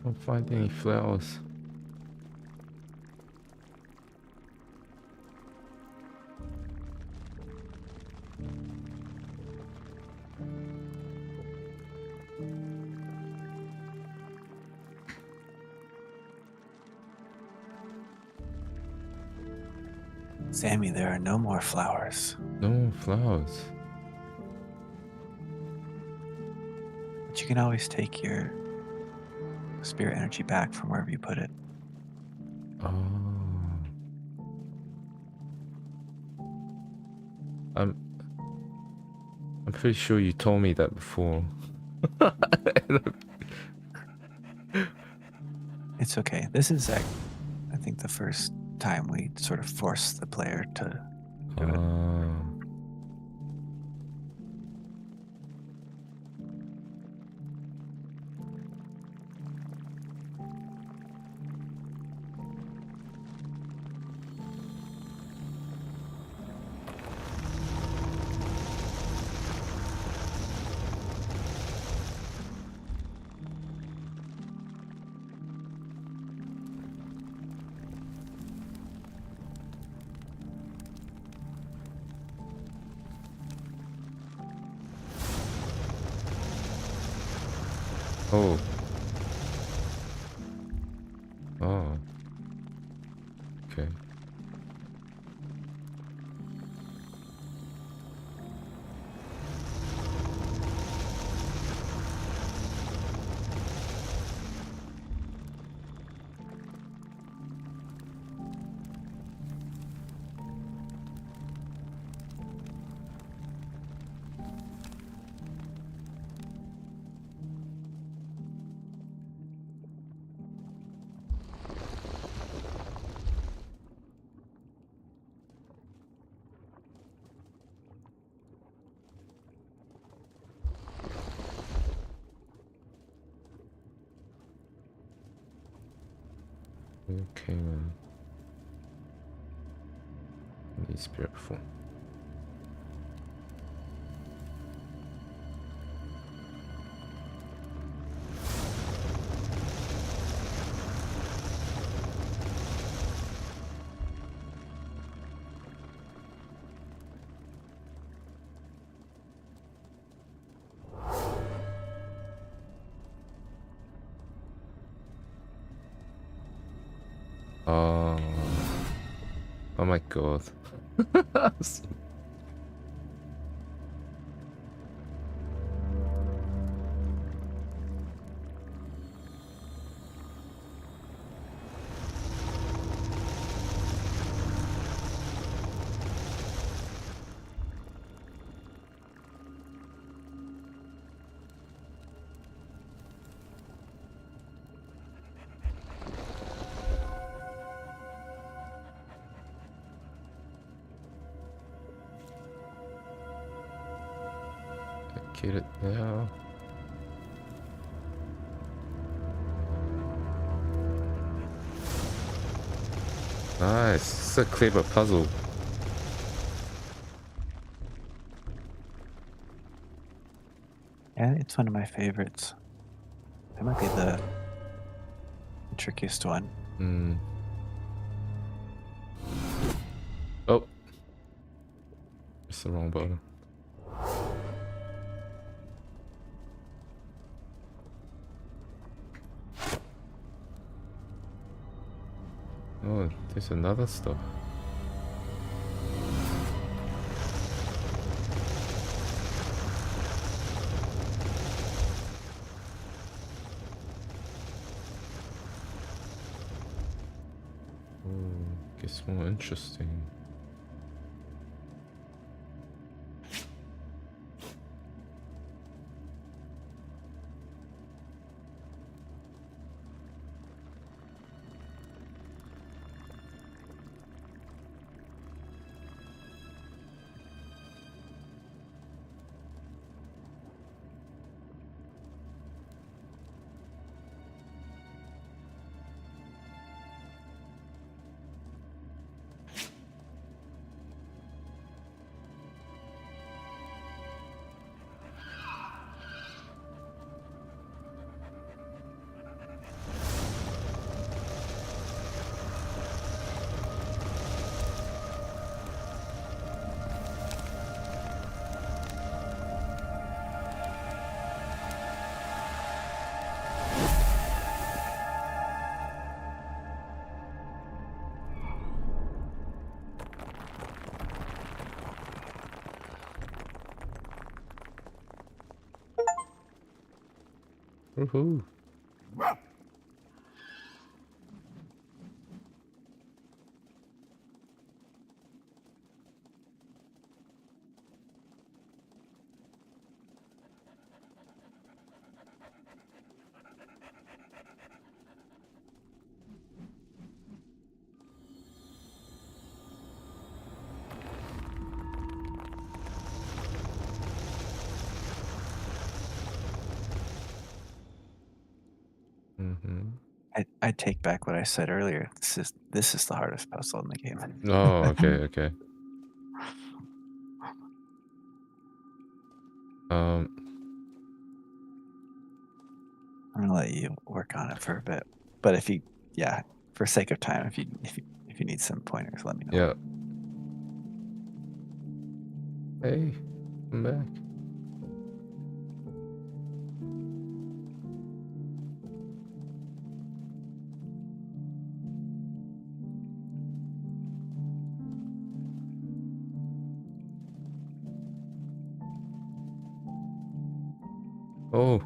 Don't find any flowers.
Sammy, there are no more flowers.
No more flowers.
But you can always take your spirit energy back from wherever you put it.
Oh. I'm pretty sure you told me that before.
It's okay. This is, I think, the first time we sort of force the player to do it.
Oh. Oh. Okay. Okay, man. Need spirit form. Oh my god. Get it now. Nice. It's a clever puzzle.
Yeah, it's one of my favorites. That might be the trickiest one.
Hmm. Oh. It's the wrong button. Oh, there's another stuff. Oh, gets more interesting. Woohoo. Mm-hmm.
I take back what I said earlier. This is the hardest puzzle in the game.
Oh, okay, okay.
I'm gonna let you work on it for a bit. But if you, yeah, for sake of time, if you need some pointers, let me know.
Yeah. Hey, I'm back. Oh.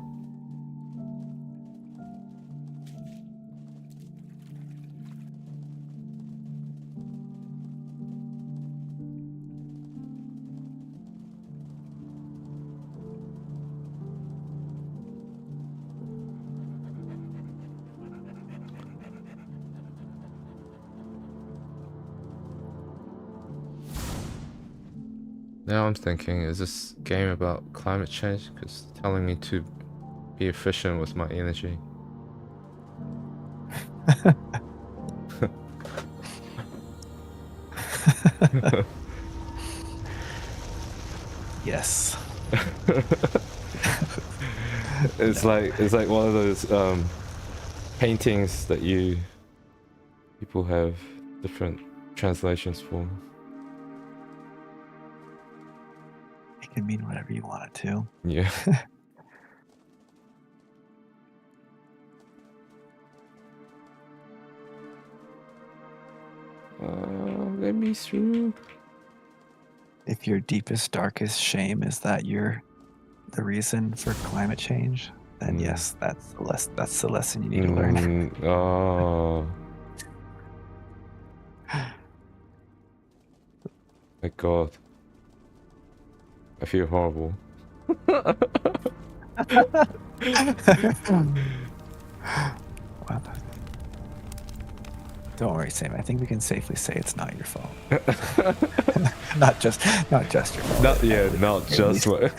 Now I'm thinking, is this game about climate change? Because it's telling me to be efficient with my energy.
Yes.
It's like one of those paintings that people have different translations for.
It can mean whatever you want it to.
Yeah. Let me through.
If your deepest, darkest shame is that you're the reason for climate change, then yes, that's the lesson you need to learn.
Oh. My God. I feel horrible.
Wow. Don't worry, Sam. I think we can safely say it's not your fault. not just your fault.
Not just what.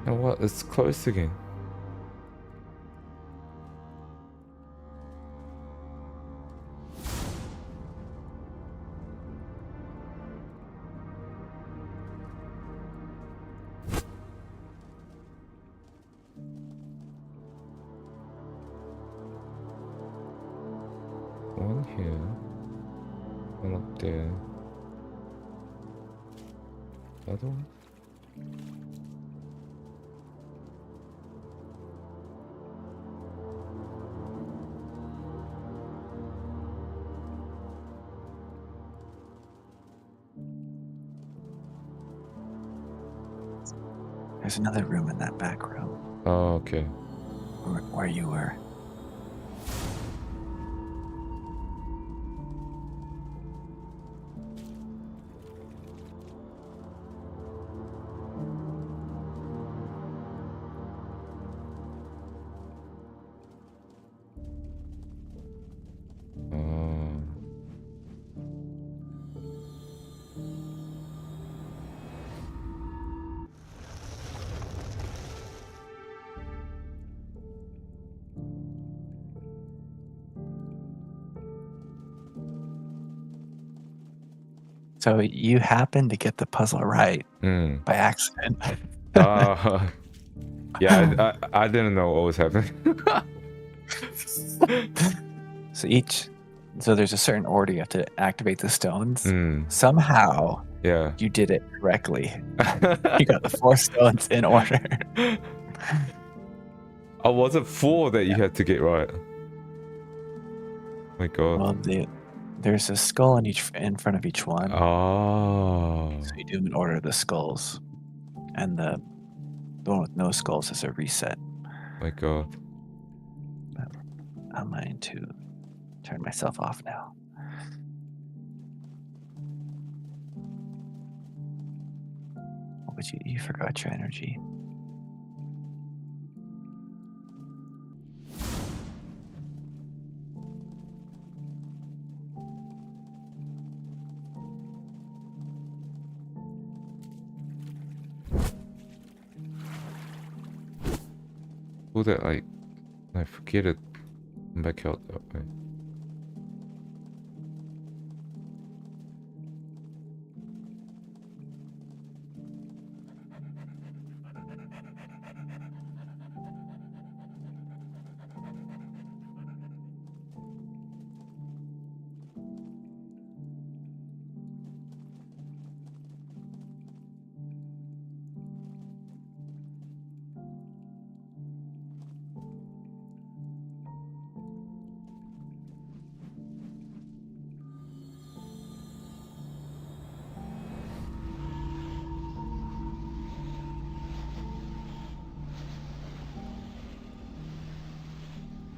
Oh, what? It's closed again. One here. One up there. Other one?
There's another room in that back room
Oh, okay.
where you were.
Oh.
So you happened to get the puzzle right
Mm.
by accident.
Yeah, I didn't know what was happening.
So there's a certain order you have to activate the stones.
Mm.
Somehow
Yeah.
you did it correctly. You got the 4 stones in order.
Oh, was it 4 that you had to get right? My god.
Well, there's a skull in front of each one.
Oh.
So you do them in order of the skulls. And the one with no skulls is a reset.
My god.
I'm going to turn myself off now. Oh, but you forgot your energy.
Pull that, like, I forget it. Come back out that way.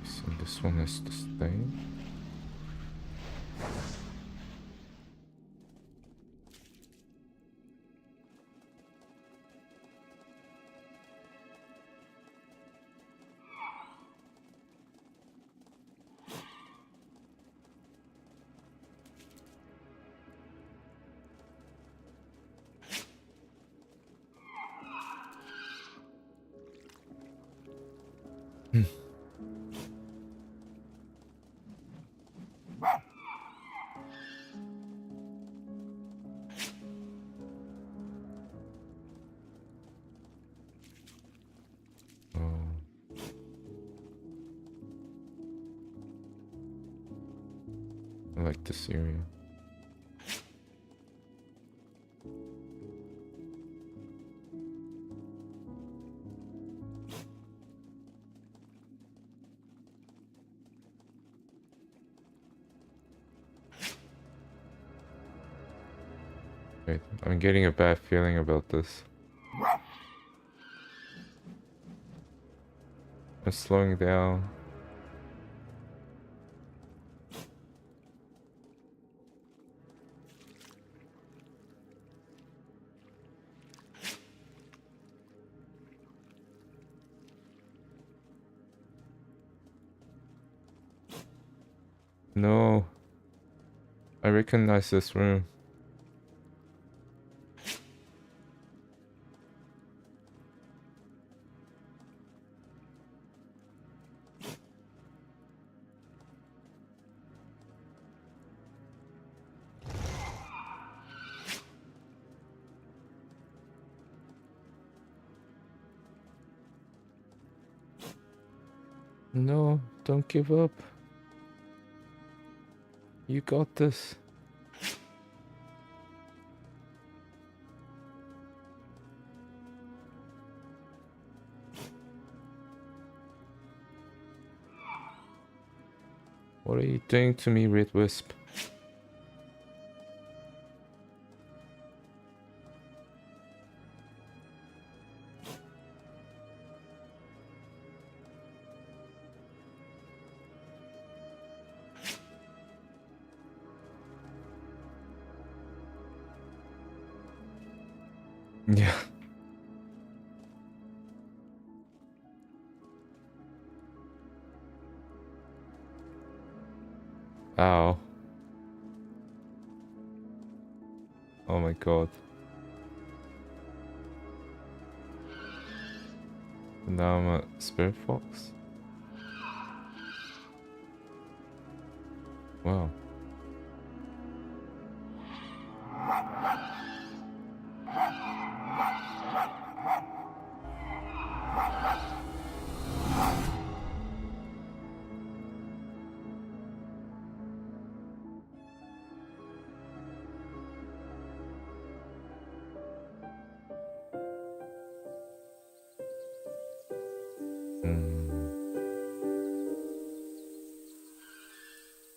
So this one is to stay. Oh. I like this area. Wait, I'm getting a bad feeling about this. I'm slowing down. No. I recognize this room. No, don't give up. You got this. What are you doing to me, Red Wisp? Yeah. Ow. Oh my god. And now I'm a spirit fox? Wow.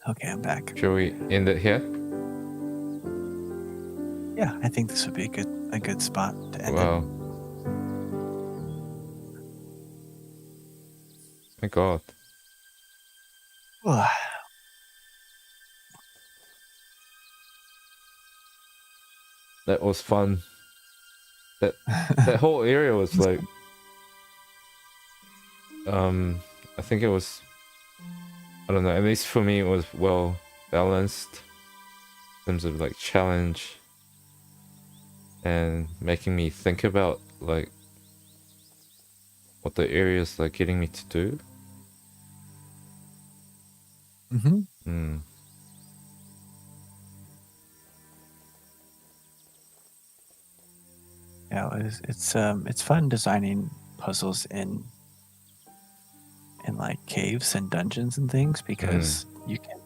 Okay, I'm back.
Shall we end it here?
Yeah, I think this would be a good spot to end
Wow. My god.
it.
That was fun. That whole area was like I think it was, I don't know, at least for me it was well balanced in terms of like challenge and making me think about like what the area is like getting me to do.
Mm-hmm. Yeah, it's fun designing puzzles in like caves and dungeons and things because you can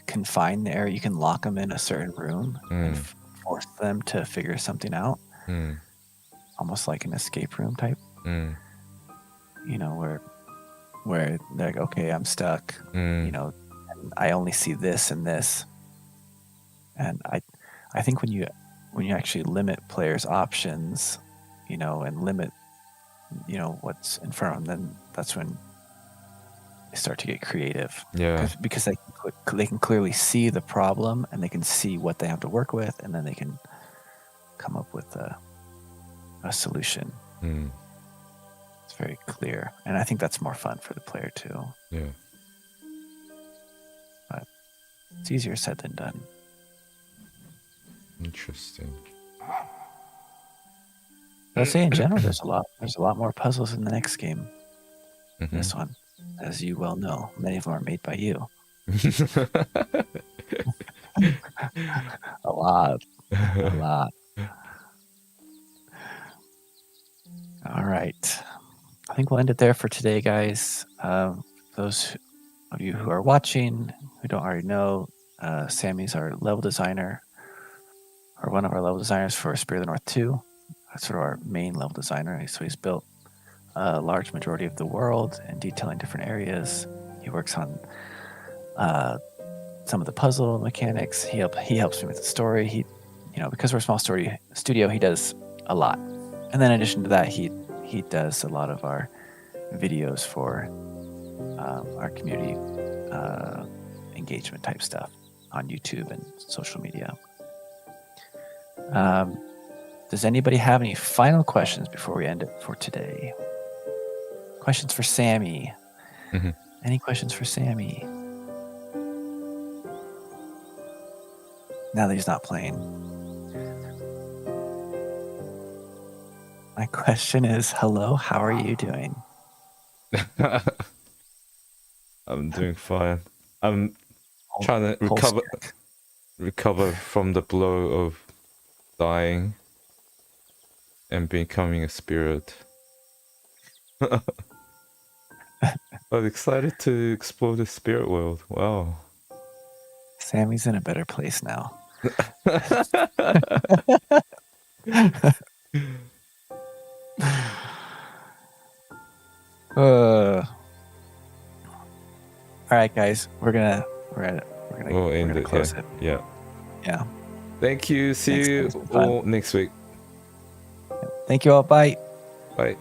confine the area. You can lock them in a certain room and force them to figure something out, almost like an escape room type. You know, where they're like, okay, I'm stuck. You know, and I only see this and this, and I think when you actually limit players' options, you know, and limit, you know, what's in front of them, then that's when they start to get creative.
Yeah.
Because they can clearly see the problem and they can see what they have to work with, and then they can come up with a solution. It's very clear, and I think that's more fun for the player too.
Yeah.
But it's easier said than done.
Interesting.
I'll say in general, there's a lot more puzzles in the next game. This one, as you well know, many of them are made by you. A lot. All right. I think we'll end it there for today, guys. Those of you who are watching, who don't already know, Sammy's our level designer, or one of our level designers for Spirit of the North 2. That's sort of our main level designer. So he's built a large majority of the world and detailing different areas. He works on some of the puzzle mechanics. He helps me with the story. He, you know, because we're a small studio, he does a lot. And then in addition to that, he does a lot of our videos for our community engagement type stuff on YouTube and social media. Does anybody have any final questions before we end it for today? Questions for Sammy? Any questions for Sammy? Now that he's not playing. My question is, hello, how are you doing?
I'm doing fine. I'm
Pulse-
trying to
pulse
recover
check.
recover from the blow of dying and becoming a spirit. I'm excited to explore the spirit world. Wow.
Sammy's in a better place now. All right, guys, we're gonna
We'll end it.
close it.
Yeah.
Yeah.
Thank you. See
Thanks,
you
guys. It's been fun.
all next week.
Thank you all. Bye.
Bye.